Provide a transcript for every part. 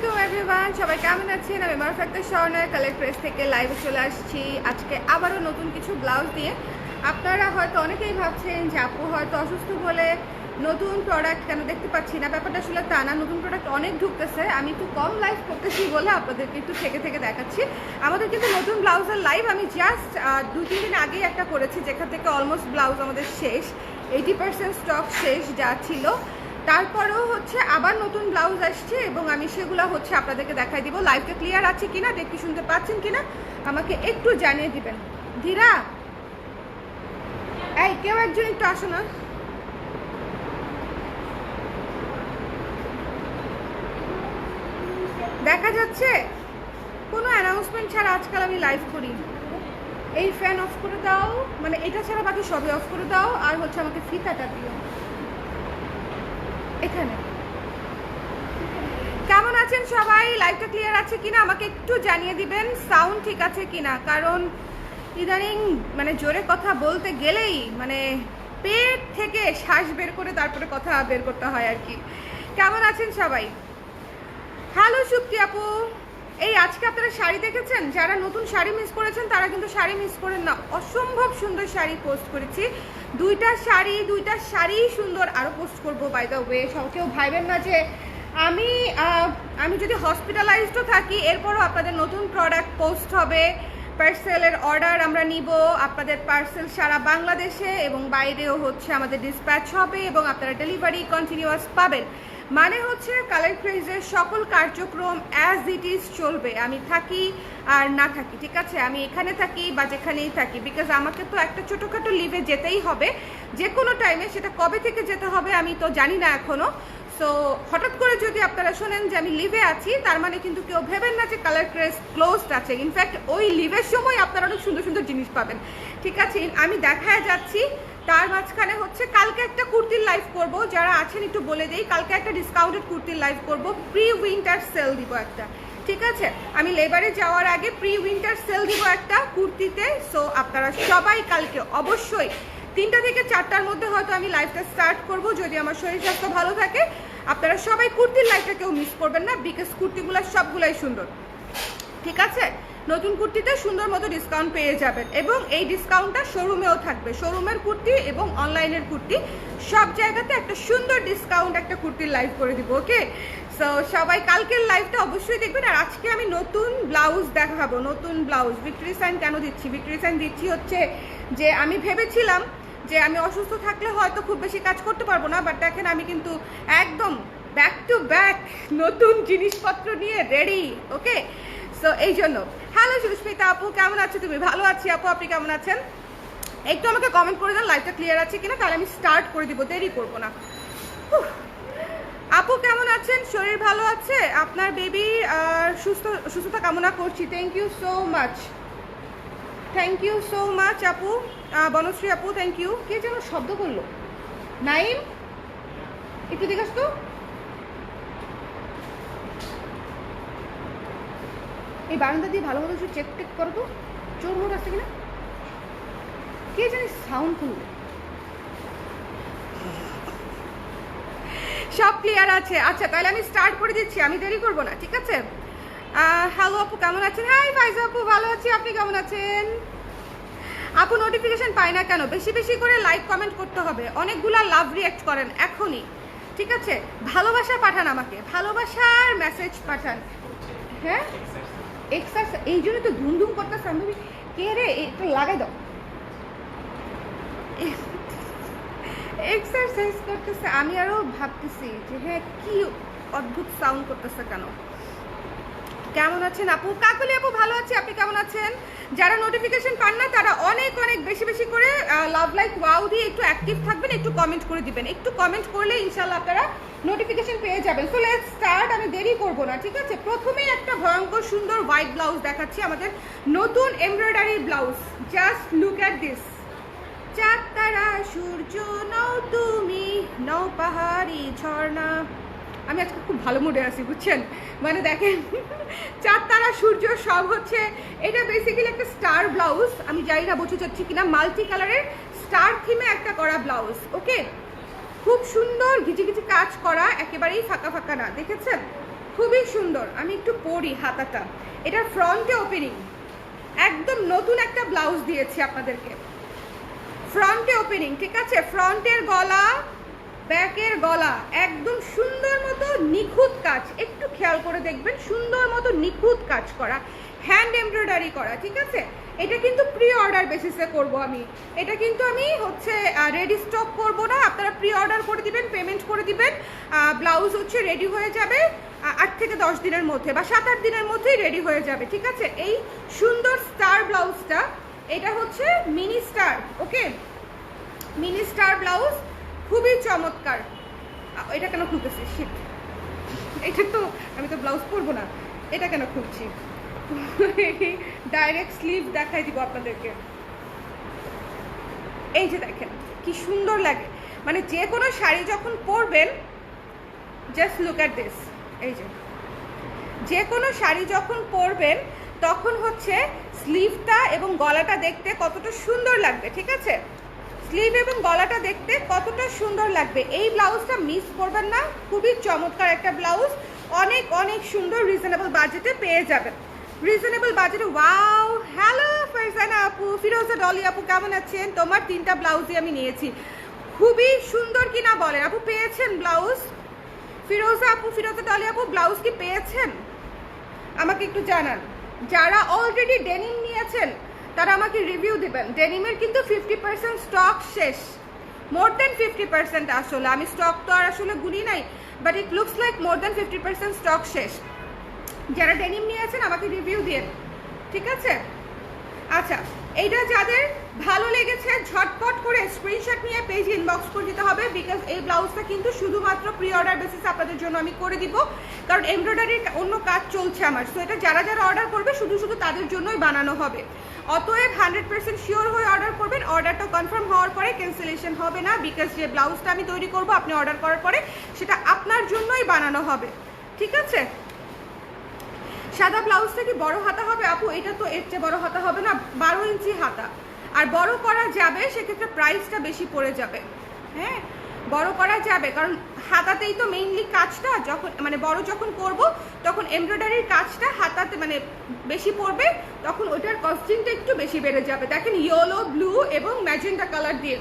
আলাইকুম এভরিওয়ান, সবাই কেমন আছেন? আমি মারুফ আক্তার স্বর্ণা কালেক্ট প্রেস থেকে লাইভে চলে আসছি আজকে আবারও নতুন কিছু ব্লাউজ দিয়ে। আপনারা হয়তো অনেকেই ভাবছেন যে আপু হয়তো অসুস্থ বলে নতুন প্রোডাক্ট কেন দেখতে পাচ্ছি না। ব্যাপারটা আসলে তা না, নতুন প্রোডাক্ট অনেক ঢুকতেছে। আমি একটু কম লাইভ করতেছি বলে আপনাদেরকে একটু থেকে থেকে দেখাচ্ছি। আমাদের কিন্তু নতুন ব্লাউজের লাইভ আমি জাস্ট 2-3 দিন আগেই একটা করেছি, যেখান থেকে অলমোস্ট ব্লাউজ আমাদের শেষ, 80% স্টক শেষ যা ছিল। তারপরেও হচ্ছে আবার নতুন ব্লাউজ আসছে এবং আমি সেগুলো হচ্ছে আপনাদেরকে দেখাই দিব। লাইভটা ক্লিয়ার আছে কিনা, দেখতে শুনতে পাচ্ছেন কিনা আমাকে একটু জানিয়ে দিবেন। ধীরা, এই কেউ একজন একটু আসো না। দেখা যাচ্ছে? কোনো অ্যানাউন্সমেন্ট ছাড়া আজকাল আমি লাইভ করি। এই ফ্যান অফ করে দাও, মানে এটা ছাড়া বাকি সবই অফ করে দাও। আর হচ্ছে আমাকে ফিতাটা দিও এখানে। কেমন আছেন সবাই? লাইভটা ক্লিয়ার আছে কিনা আমাকে একটু জানিয়ে দিবেন, সাউন্ড ঠিক আছে কিনা। কারণ ইদানিং মানে জোরে কথা বলতে গেলেই মানে পেট থেকে শ্বাস বের করে তারপরে কথা বের করতে হয় আর কি। কেমন আছেন সবাই? হ্যালো সুপ্তি আপু, এই আজকে আপনারা শাড়ি দেখেছেন? যারা নতুন শাড়ি মিস করেছেন তারা কিন্তু শাড়ি মিস করেন না, অসম্ভব সুন্দর শাড়ি পোস্ট করেছি। দুইটা শাড়ি সুন্দর, আরও পোস্ট করবো বাই দ্য ওয়ে। সব কেউ ভাইবেন না যে আমি যদি হসপিটালাইজডও থাকি এরপরও আপনাদের নতুন প্রোডাক্ট পোস্ট হবে। পার্সেলের অর্ডার আমরা নিব, আপনাদের পার্সেল সারা বাংলাদেশে এবং বাইরেও হচ্ছে আমাদের ডিসপ্যাচ হবে এবং আপনারা ডেলিভারি কন্টিনিউয়াস পাবেন। মানে হচ্ছে কালার ক্রেজের সকল কার্যক্রম অ্যাজ ইট ইজ চলবে, আমি থাকি আর না থাকি, ঠিক আছে? আমি এখানে থাকি বা যেখানেই থাকি, বিকজ আমাকে তো একটা ছোটোখাটো লিভে যেতেই হবে যে কোনো টাইমে। সেটা কবে থেকে যেতে হবে আমি তো জানি না এখনও। সো হঠাৎ করে যদি আপনারা শোনেন যে আমি লিভে আছি, তার মানে কিন্তু কেউ ভেবেন না যে কালার ক্রেজ ক্লোজড আছে। ইনফ্যাক্ট ওই লিভের সময় আপনারা অনেক সুন্দর সুন্দর জিনিস পাবেন, ঠিক আছে? আমি দেখায় যাচ্ছি। তার মাঝখানে হচ্ছে কালকে একটা কুর্তির লাইভ করব, যারা আছেন একটু বলে দিই। কালকে একটা ডিসকাউন্টেড কুর্তির লাইভ করব, প্রি উইন্টার সেল দিব একটা, ঠিক আছে? আমি লেবারে যাওয়ার আগে প্রি উইন্টার সেল দিব একটা কুর্তিতে। সো আপনারা সবাই কালকে অবশ্যই 3টা থেকে 4টার মধ্যে হয়তো আমি লাইভটা স্টার্ট করব, যদি আমার শরীর স্বাস্থ্য ভালো থাকে। আপনারা সবাই কুর্তির লাইভটা কেউ মিস করবেন না, বিকজ কুর্তিগুলো সবগুলাই সুন্দর, ঠিক আছে? নতুন কুর্তিতে সুন্দর মতো ডিসকাউন্ট পেয়ে যাবেন এবং এই ডিসকাউন্টটা শোরুমেও থাকবে। শোরুমের কুর্তি এবং অনলাইনের কুর্তি সব জায়গাতে একটা সুন্দর ডিসকাউন্ট একটা কুর্তির লাইভ করে দিব, ওকে? সো সবাই কালকের লাইভটা অবশ্যই দেখবেন। আর আজকে আমি নতুন ব্লাউজ দেখাবো, নতুন ব্লাউজ। ভিক্টরি সাইন কেন দিচ্ছি? ভিক্টরি সাইন দিচ্ছি হচ্ছে যে আমি ভেবেছিলাম যে আমি অসুস্থ থাকলে হয়তো খুব বেশি কাজ করতে পারবো না, বাট দেখেন আমি কিন্তু একদম ব্যাক টু ব্যাক নতুন জিনিসপত্র নিয়ে রেডি, ওকে? সো এই জন্য। হ্যালো সুস্মিতা আপু, কেমন আছো তুমি? ভালো আছি আপু, আপনি কেমন আছেন? একটু আমাকে কমেন্ট করে দেন লাইভটা ক্লিয়ার আছে কিনা, তাহলে আমি স্টার্ট করে দিব, দেরি করবো না। আপু কেমন আছেন? শরীর ভালো আছে? আপনার বেবি সুস্থতা কামনা করছি। Thank you so much, thank you so much আপু। বনশ্রী আপু থ্যাংক ইউ। কে যেন শব্দ করলো? নাইম, একটু দেখাস তো। এই বারান্দা দিয়ে ভালো মতো চেক টেক করো তো, চোর মোট আসছে কিনা। কে জানি সাউন্ড করলো। সব ক্লিয়ার আছে? আচ্ছা তাহলে আমি স্টার্ট করে দিচ্ছি, আমি দেরি করবো না, ঠিক আছে? হ্যালো আপু কেমন আছেন? হাই ফাইজা আপু, ভালো আছি, আপনি কেমন আছেন? আপু নোটিফিকেশন পাই না কেন? বেশি বেশি করে লাইক কমেন্ট করতে হবে। অনেকগুলা লাভ রিঅ্যাক্ট করেন এখনই, ঠিক আছে? ভালোবাসা পাঠান, আমাকে ভালোবাসার মেসেজ পাঠান। হ্যাঁ এক্সারসাইজ, এই জন্য তো ধুমধুম করতেছে। আমি কে রে, একটু লাগাই দাও। এক্সারসাইজ করতেছে। আমি আরো ভাবতেছি যে হ্যাঁ কি অদ্ভুত সাউন্ড করতেছে কেন। কেমন আছেন আপু? কাকুলি আপু ভালো আছি, আপনি কেমন আছেন? যারা নোটিফিকেশন পান না তারা অনেক অনেক বেশি বেশি করে লাভ লাইক ওয়াও দিয়ে একটু অ্যাক্টিভ থাকবেন, একটু কমেন্ট করে দিবেন। একটু কমেন্ট করলে ইনশাল্লাহ আপনারা নোটিফিকেশন পেয়ে যাবেন। সো লেটস স্টার্ট, আমি দেরি করব না, ঠিক আছে? প্রথমেই একটা ভয়ঙ্কর সুন্দর হোয়াইট ব্লাউজ দেখাচ্ছি, আমাদের নতুন embroidery blouse. Just look at this. চাঁদ তারা সূর্য নও তুমি, নও পাহাড়ি ঝর্ণা। আমি আজকে খুব ভালো মুডে আছি বুঝছেন, মানে দেখেন চাঁদ তারা সূর্য সব হচ্ছে। এটা বেসিক্যালি একটা স্টার ব্লাউজ, আমি জানি না বোঝা যাচ্ছে কিনা, মাল্টি কালারের স্টার থিমে একটা করা ব্লাউজ, ওকে? খুব সুন্দর ঘিচি ঘিচি কাজ করা, একেবারেই ফাঁকা ফাঁকা না, দেখেছেন? খুবই সুন্দর। আমি একটু পরি হাতাটা, এটার ফ্রন্টে ওপেনিং, একদম নতুন একটা ব্লাউজ দিয়েছি আপনাদেরকে, ফ্রন্টে ওপেনিং, ঠিক আছে? ফ্রন্টের গলা, ব্যাকের গলা একদম সুন্দর মতো নিখুঁত কাজ, একটু খেয়াল করে দেখবেন, সুন্দর মতো নিখুঁত কাজ করা, হ্যান্ড এমব্রয়ডারি করা, ঠিক আছে? এটা কিন্তু প্রি অর্ডার বেসিসে করব আমি, এটা কিন্তু আমি হচ্ছে রেডি স্টক করব না, আপনারা প্রি অর্ডার করে দিবেন, পেমেন্ট করে দিবেন, ব্লাউজ হচ্ছে রেডি হয়ে যাবে 8 থেকে 10 দিনের মধ্যে বা 7-8 দিনের মধ্যেই রেডি হয়ে যাবে, ঠিক আছে? এই সুন্দর স্টার ব্লাউজটা, এটা হচ্ছে মিনি স্টার, ওকে, মিনি স্টার ব্লাউজ, খুবই চমৎকার। এটা কেন খুলতেছি, শিট, এটা তো আমি তো ব্লাউজ পরবো না, এটা কেন খুলছি? ডাইরেক্ট স্লিভ দেখাই দিব আপনাদেরকে। এই যে দেখেন কি সুন্দর লাগে, মানে যে কোনো শাড়ি যখন পরবেন, জাস্ট লুক অ্যাট দিস, এই যে কোনো শাড়ি যখন পরবেন তখন হচ্ছে স্লিভটা এবং গলাটা দেখতে কতটা সুন্দর লাগবে, ঠিক আছে? স্লিভ এবং গলাটা দেখতে কতটা সুন্দর লাগবে। এই ব্লাউজটা মিস করবেন না, খুবই চমৎকার একটা ব্লাউজ, অনেক অনেক সুন্দর, রিজনেবল বাজেটে পেয়ে যাবেন, রিজনেবল বাজেটে। ওয়াও, হ্যালো ফারজানা আপু, ফিরোজা ডলি আপু, কেমন আছেন? তোমার 3টা ব্লাউজই আমি নিয়েছি, খুবই সুন্দর কিনা বলেন আপু, পেয়েছেন ব্লাউজ? ফিরোজা আপু, ফিরোজা ডলি আপু, ব্লাউজ কি পেয়েছেন? আমাকে একটু জানান। যারা অলরেডি ডেনিম নিয়েছেন তারা আমাকে রিভিউ দিবেন। ডেনিমের কিন্তু 50% স্টক শেষ, মোর দেন 50%, আসলে আমি স্টক তো আর আসলে গুনি নাই, but it looks like more than 50% stock শেষ। যারা ডেনিম নিয়েছেন আমাকে রিভিউ দিন, ঠিক আছে? আচ্ছা, এইটা যাদের ভালো লেগেছে ঝটপট করে স্ক্রিনশট নিয়ে পেজ ইনবক্স করে দিতে হবে, বিকজ এই ব্লাউজটা কিন্তু শুধুমাত্র প্রি অর্ডার বেসিসে আপনাদের জন্য আমি করে দিব, কারণ এমব্রয়ডারির অন্য কাজ চলছে আমার, সো এটা যারা যারা অর্ডার করবে শুধু শুধু তাদের জন্যই বানানো হবে। অতএব 100% শিওর হয়ে অর্ডার করবেন, অর্ডারটা কনফার্ম হওয়ার পরে ক্যান্সেলেশন হবে না, বিকজ যে ব্লাউজটা আমি তৈরি করব আপনি অর্ডার করার পরে সেটা আপনার জন্যই বানানো হবে, ঠিক আছে? সাদা ব্লাউজটা কি বড় হাতা হবে আপু? এটা তো এর চেয়ে বড় হাতা হবে না, 12 ইঞ্চি হাতা, আর বড় করা যাবে, সেক্ষেত্রে প্রাইসটা বেশি পড়ে যাবে। হ্যাঁ, বড় করা যাবে, কারণ হাতাতেই তো মেইনলি কাজটা, যখন মানে বড় যখন করব তখন এমব্রয়ডারির কাজটা হাতাতে মানে বেশি পড়বে, তখন ওইটার কস্টিংটা একটু বেশি বেড়ে যাবে। দেখেন ইয়েলো, ব্লু এবং ম্যাজেন্টা কালার দিয়ে,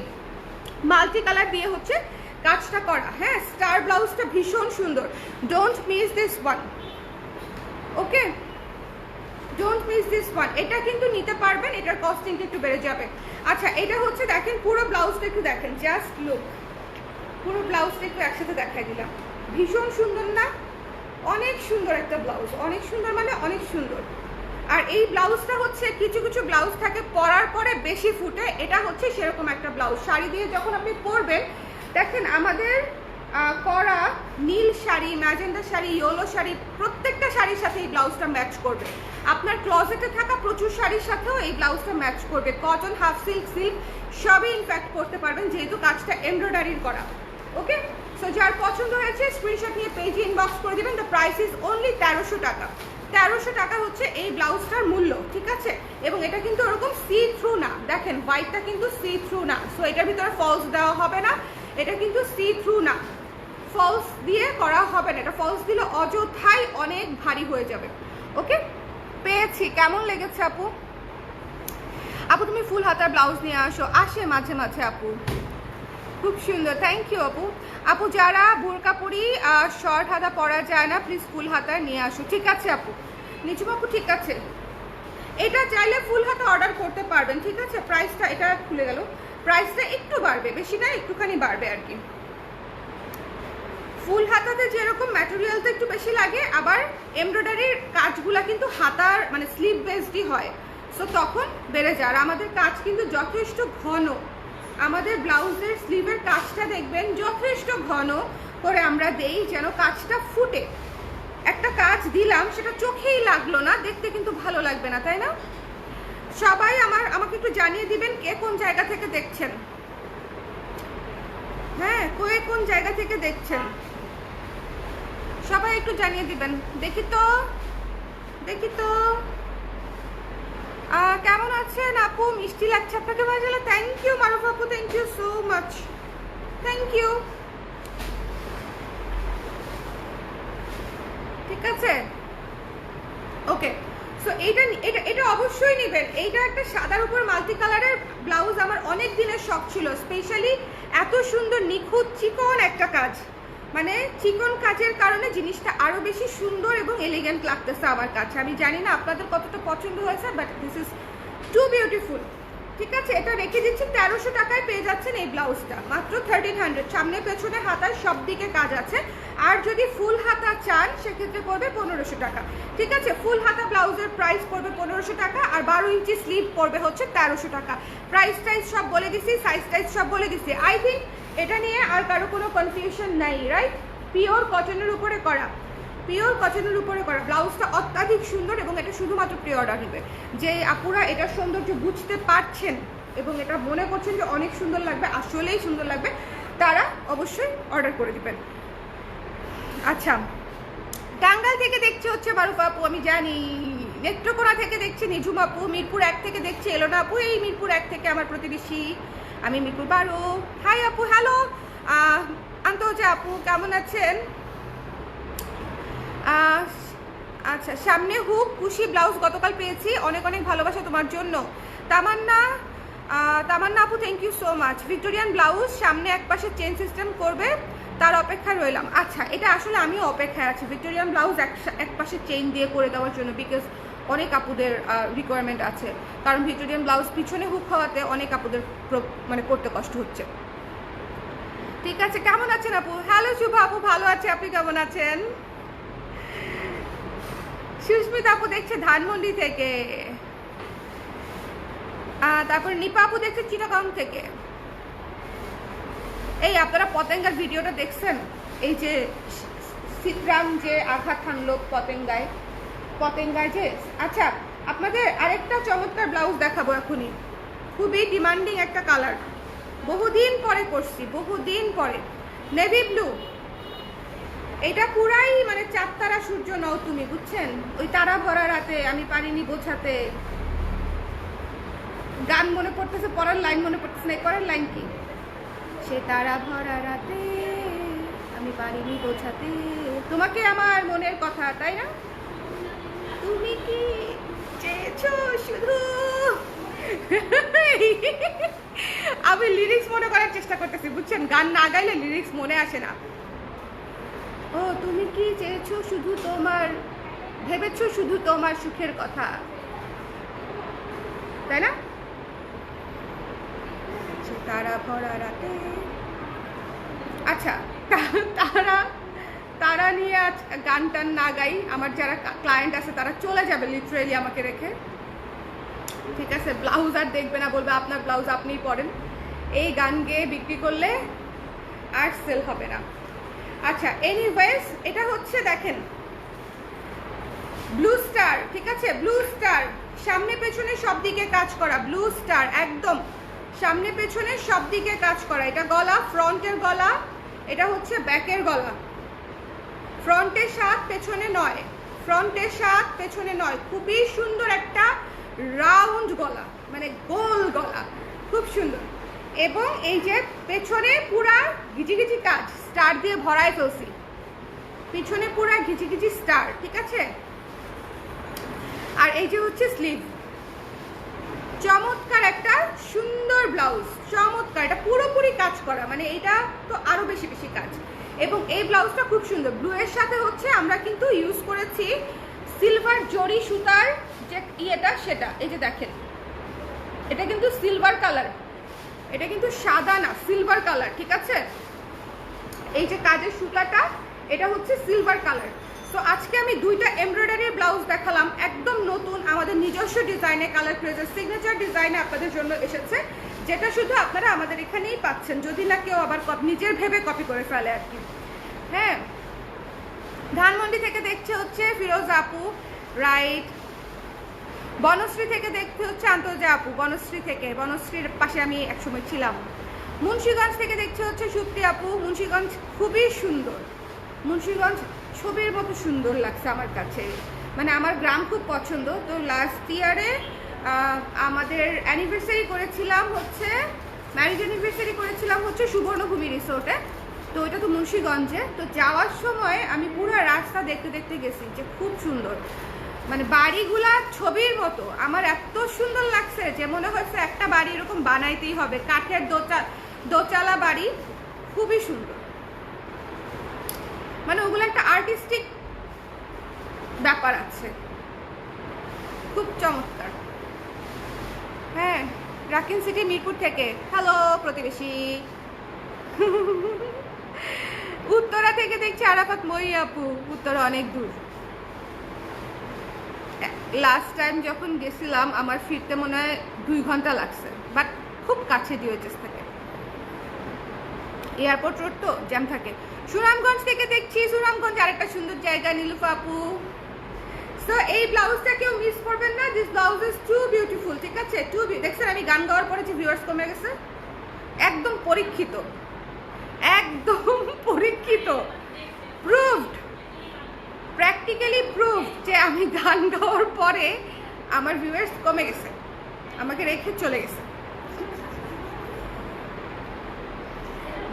মাল্টি কালার দিয়ে হচ্ছে কাজটা করা। হ্যাঁ, স্টার ব্লাউজটা ভীষণ সুন্দর, don't miss this one, okay, don't miss this one. এটা কিন্তু নিতে পারবেন, এটার কস্টিংটা একটু বেড়ে যাবে। আচ্ছা, এটা হচ্ছে দেখেন পুরো ব্লাউজটা একটু দেখেন, জাস্ট লুক, পুরো ব্লাউজটা একটু একসাথে দেখাই দিলাম, ভীষণ সুন্দর না? অনেক সুন্দর একটা ব্লাউজ, অনেক সুন্দর মানে অনেক সুন্দর। আর এই ব্লাউজটা হচ্ছে কিছু কিছু ব্লাউজ থাকে পরার পরে বেশি ফুটে, এটা হচ্ছে সেরকম একটা ব্লাউজ। শাড়ি দিয়ে যখন আপনি পরবেন, দেখেন আমাদের করা নীল শাড়ি, ম্যাজেন্ডা শাড়ি, ইয়েলো শাড়ি, প্রত্যেকটা শাড়ির সাথে এই ব্লাউজটা ম্যাচ করবে। আপনার ক্লজেটে থাকা প্রচুর শাড়ির সাথেও এই ব্লাউজটা ম্যাচ করবে। কটন, হাফ সিল্ক, সিল্ক সবই ইনফ্যাক্ট করতে পারবেন, যেহেতু কাজটা এমব্রয়ডারির করা। ওকে, সো যার পছন্দ হয়েছে স্ক্রিনশট নিয়ে পেজে ইনবক্স করে দিবেন। দ্য প্রাইস ইজ অনলি 1300 টাকা। 1300 টাকা হচ্ছে এই ব্লাউজটার মূল্য, ঠিক আছে? এবং এটা কিন্তু ওরকম সি থ্রু না, দেখেন হোয়াইটটা কিন্তু সি থ্রু না, সো এটার ভিতরে ফলস দেওয়া হবে না, এটা কিন্তু সি থ্রু না, ফলস দিয়ে করা হবে না, এটা ফলস দিলে অযথাই অনেক ভারী হয়ে যাবে। ওকে, পেয়েছি। কেমন লেগেছে আপু? আপু তুমি ফুল হাতার ব্লাউজ নিয়ে আসো, আসে মাঝে মাঝে আপু, খুব সুন্দর, থ্যাংক ইউ আপু। আপু যারা বোরকা পরি শর্ট হাতা পরা যায় না, প্লিজ ফুল হাতা নিয়ে আসো, ঠিক আছে আপু? নিচু আপু, ঠিক আছে, এটা চাইলে ফুল হাতা অর্ডার করতে পারবেন, ঠিক আছে? প্রাইসটা, এটা খুলে গেল, প্রাইসটা একটু বাড়বে, বেশি না, একটুখানি বাড়বে আর কি। ফুল হাতাতে যেরকম ম্যাটেরিয়ালটা একটু বেশি লাগে, আবার এমব্রয়ডারির কাজগুলা কিন্তু হাতার মানে স্লিভ বেসডই হয়, সো তখন বেড়ে যায়। আর আমাদের কাজ কিন্তু যথেষ্ট ঘন, আমাদের ব্লাউজের স্লিভের কাজটা দেখবেন যথেষ্ট ঘন করে আমরা দেই, যেন কাজটা ফুটে। একটা কাজ দিলাম, সেটা চোখেই লাগলো না, দেখতে কিন্তু ভালো লাগবে না, তাই না? সবাই আমাকে একটু জানিয়ে দিবেন কে কোন জায়গা থেকে দেখছেন। হ্যাঁ, কে কোন জায়গা থেকে দেখছেন সবাই একটু জানিয়ে দিবেন। দেখি তো কেমন আছেন আপু? মিষ্টি লাগছে আপনাকে ভাজালে, থ্যাংক ইউ মারুফ আপু, thank you so much, thank you. ঠিক ঠিক আছে ওকে। সো এইটা এটা এটা অবশ্যই নেবেন। এইটা একটা সাদার উপর মাল্টি কালারের ব্লাউজ, আমার অনেক দিনের শখ ছিল, স্পেশালি এত সুন্দর নিখুঁত চিকন একটা কাজ, মানে চিকন কাজের কারণে জিনিসটা আরো বেশি সুন্দর এবং এলিগেন্ট লাগতেছে আমার কাছে। আমি জানি না আপনাদের কতটা পছন্দ হয়েছে, but this is too beautiful. ঠিক আছে, এটা রেখে দিচ্ছি 1300 টাকায় পেয়ে যাচ্ছেন এই ব্লাউজটা, মাত্র 1300। সামনে পেছনে হাতায় সব দিকে কাজ আছে। আর যদি ফুল হাতা চান সেক্ষেত্রে পড়বে 1500 টাকা। ঠিক আছে, ফুল হাতা ব্লাউজের প্রাইস পড়বে 1500 টাকা, আর 12 ইঞ্চি স্লিভ পড়বে হচ্ছে 1300 টাকা। প্রাইস টাইস সব বলে দিছি, সাইজ টাইজ সব বলে দিছি। আই থিঙ্ক এটা নিয়ে আর কারো কোনো কনফিউশন নাই, রাইট? পিওর কটনের উপরে করা, পিওর কটনের উপরে করা ব্লাউজটা অত্যাধিক সুন্দর, এবং এটা শুধুমাত্র প্রি অর্ডার নেবে। যে আপুরা এটার সৌন্দর্য বুঝতে পারছেন এবং এটা মনে করছেন যে অনেক সুন্দর লাগবে, আসলেই সুন্দর লাগবে, তারা অবশ্যই অর্ডার করে দিবেন। আচ্ছা, টাঙ্গাইল থেকে দেখছে হচ্ছে মারুফা আপু, আমি জানি। নেত্রকোনা থেকে দেখছে নিঝুম আপু, মিরপুর 1 থেকে দেখছে এলোনা আপু, এই মিরপুর 1 থেকে আমার প্রতিবেশী, আমি মিরপুর 12। হাই আপু, হ্যালো আন্তর্জা আপু, কেমন আছেন? আচ্ছা, সামনে হুক কুশি ব্লাউজ গতকাল পেয়েছি, অনেক অনেক ভালোবাসা তোমার জন্য। তামান্না আপু, thank you so much. Victorian blouse সামনে এক পাশে চেন সিস্টেম করবে, তার অপেক্ষায় রইলাম। আচ্ছা, এটা আসলে আমিও অপেক্ষায় আছি ভিক্টোরিয়ান ব্লাউজ এক পাশে চেইন দিয়ে করে দেওয়ার জন্য, বিকজ অনেক আপুদের রিকোয়ারমেন্ট আছে, কারণ ভিক্টোরিয়ান ব্লাউজ পিছনে হুক হওয়াতে অনেক আপুদের মানে করতে কষ্ট হচ্ছে। ঠিক আছে, কেমন আছেন আপু? হ্যালো শুভ আপু, ভালো আছে, আপনি কেমন আছেন? সুস্মিতা আপু দেখছে ধানমন্ডি থেকে, তারপরে নিপা আপু দেখছে চিটাগাং থেকে। এই আপনারা পতেঙ্গার ভিডিওটা দেখছেন? এই যে সিটরাম যে আঘাত হানলো পতেঙ্গায় যে। আচ্ছা, আপনাদের আরেকটা চমৎকার ব্লাউজ দেখাবো এখনই, খুবই ডিমান্ডিং একটা কালার, বহুদিন পরে করছি, বহুদিন পরে। নেভি ব্লু, এটা পুরাই মানে 4 তারা সূর্য নও তুমি, বুঝছেন? ওই তারা ভরা রাতে আমি পারিনি বোঝাতে, গান মনে পড়তেছে, পরের লাইন মনে পড়তেছে না। পরের লাইন কি? সে তারা ভরা রাতে আমি পারিনি বোঝাতে তোমাকে আমার মনের কথা, তাই না? তুমি কি চেয়েছো শুধু। আমি লিরিক্স মনে করার চেষ্টা করতেছি, বুঝছেন? গান না গাইলে লিরিক্স মনে আসে না। ও তুমি কি চেয়েছো শুধু তোমার, ভেবেছো শুধু তোমার সুখের কথা, তাই না? তারা ভরা রাতে। আচ্ছা, তারা নিয়ে আজ গান টান না গাই, আমার যারা ক্লায়েন্ট আছে তারা চলে যাবে লিটারেলি আমাকে রেখে। ঠিক আছে, ব্লাউজ আর দেখবে না, বলবে আপনার ব্লাউজ আপনিই পরেন। এই গান গেয়ে বিক্রি করলে আর সেল হবে না। আচ্ছা, এনিওয়েজ, এটা হচ্ছে দেখেন ব্লু স্টার। ঠিক আছে, ব্লু স্টার, সামনে পেছনে সব দিকে কাজ করা ব্লু স্টার, একদম সামনে পেছনে সব দিকে কাজ করা। এটা গলা, ফ্রন্টের গলা, এটা হচ্ছে ব্যাকের গলা। ফ্রন্টের 7 পেছনে 9, ফ্রন্টের 7 পেছনে 9, খুবই সুন্দর একটা রাউন্ড গলা, মানে গোল গলা, খুব সুন্দর। এবং এই যে পেছনে পুরা ঘিচিঘিচি কাজ, স্টার দিয়ে ভরায় ফেলছি, পিছনে পুরা ঘিচিঘিচি স্টার। ঠিক আছে, আর এই যে হচ্ছে স্লিভ, চমৎকার একটা সুন্দর ব্লাউজ, চমৎকার, এটা পুরোপুরি কাজ করা, মানে এটা তো আরো বেশি বেশি কাজ। এবং এই ব্লাউজটা খুব সুন্দর, ব্লু এর সাথে হচ্ছে আমরা কিন্তু ইউজ করেছি সিলভার জরি সুতার যে ইয়েটা, সেটা এই যে দেখেন, এটা কিন্তু সিলভার কালার, এটা কিন্তু সাদা না, সিলভার কালার। ঠিক আছে, এই যে কাজের সুতাটা, এটা হচ্ছে সিলভার কালার। তো আজকে আমি 2টা এমব্রয়ডারি ব্লাউজ দেখালাম, একদম নতুন আমাদের নিজস্ব ডিজাইনে, কালার ক্রেজের সিগনেচার ডিজাইনে আপনাদের জন্য এসেছে, যেটা শুধু আপনারা আমাদের এখানেই পাচ্ছেন, যদি না কেউ আবার নিজের ভেবে কপি করে ফেলে আর কি। হ্যাঁ, ধানমন্ডি থেকে দেখছে হচ্ছে ফিরোজা আপু, রাইট। বনশ্রী থেকে দেখতে হচ্ছে আন্তর্জা আপু, বনশ্রী থেকে, বনশ্রীর পাশে আমি একসময় ছিলাম। মুন্সিগঞ্জ থেকে দেখছে হচ্ছে সুপ্তি আপু, মুন্সিগঞ্জ খুবই সুন্দর, মুন্সিগঞ্জ ছবির মতো সুন্দর লাগছে আমার কাছে, মানে আমার গ্রাম খুব পছন্দ। তো লাস্ট ইয়ারে আমাদের অ্যানিভার্সারি করেছিলাম হচ্ছে, ম্যারেজ অ্যানিভার্সারি করেছিলাম হচ্ছে সুবর্ণভূমি রিসোর্টে। তো ওইটা তো মুন্সিগঞ্জে। তো যাওয়ার সময় আমি পুরো রাস্তা দেখতে দেখতে গেছি যে খুব সুন্দর, মানে বাড়িগুলা ছবির মতো। আমার এত সুন্দর লাগছে যে মনে হচ্ছে একটা বাড়ি এরকম বানাইতেই হবে, কাঠের দোচালা বাড়ি, খুবই সুন্দর। মানে ওগুলো একটা আর্টিস্টিক ব্যাপার আছে, খুব চমৎকার। হ্যাঁ, রাকিন সিটি মিরপুর থেকে। হ্যালো প্রতিবেশী। উত্তরা থেকে দেখছি আরাফাত মই আপু। উত্তরা অনেক দূর। লাস্ট টাইম যখন গেছিলাম আমার ফিরতে মনে হয় 2 ঘন্টা লাগছে, বাট খুব কাছে ডিওএইচএস থেকে। এয়ারপোর্ট রোড তো জ্যাম থাকে। সুনামগঞ্জ থেকে দেখছি, সুনামগঞ্জ আরেকটা সুন্দর জায়গা। নীলুফা আপু, সো এই ব্লাউজটা কেউ মিস করবেন না। This blouse is too beautiful, ঠিক আছে? দেখছেন আমি গান গাওয়ার পরে যে ভিউয়ার্স কমে গেছে, একদম পরীক্ষিত, একদম পরীক্ষিত, প্রুভড, প্র্যাকটিক্যালি প্রুভড যে আমি গান গাওয়ার পরে আমার ভিউয়ার্স কমে গেছে, আমাকে রেখে চলে গেছে।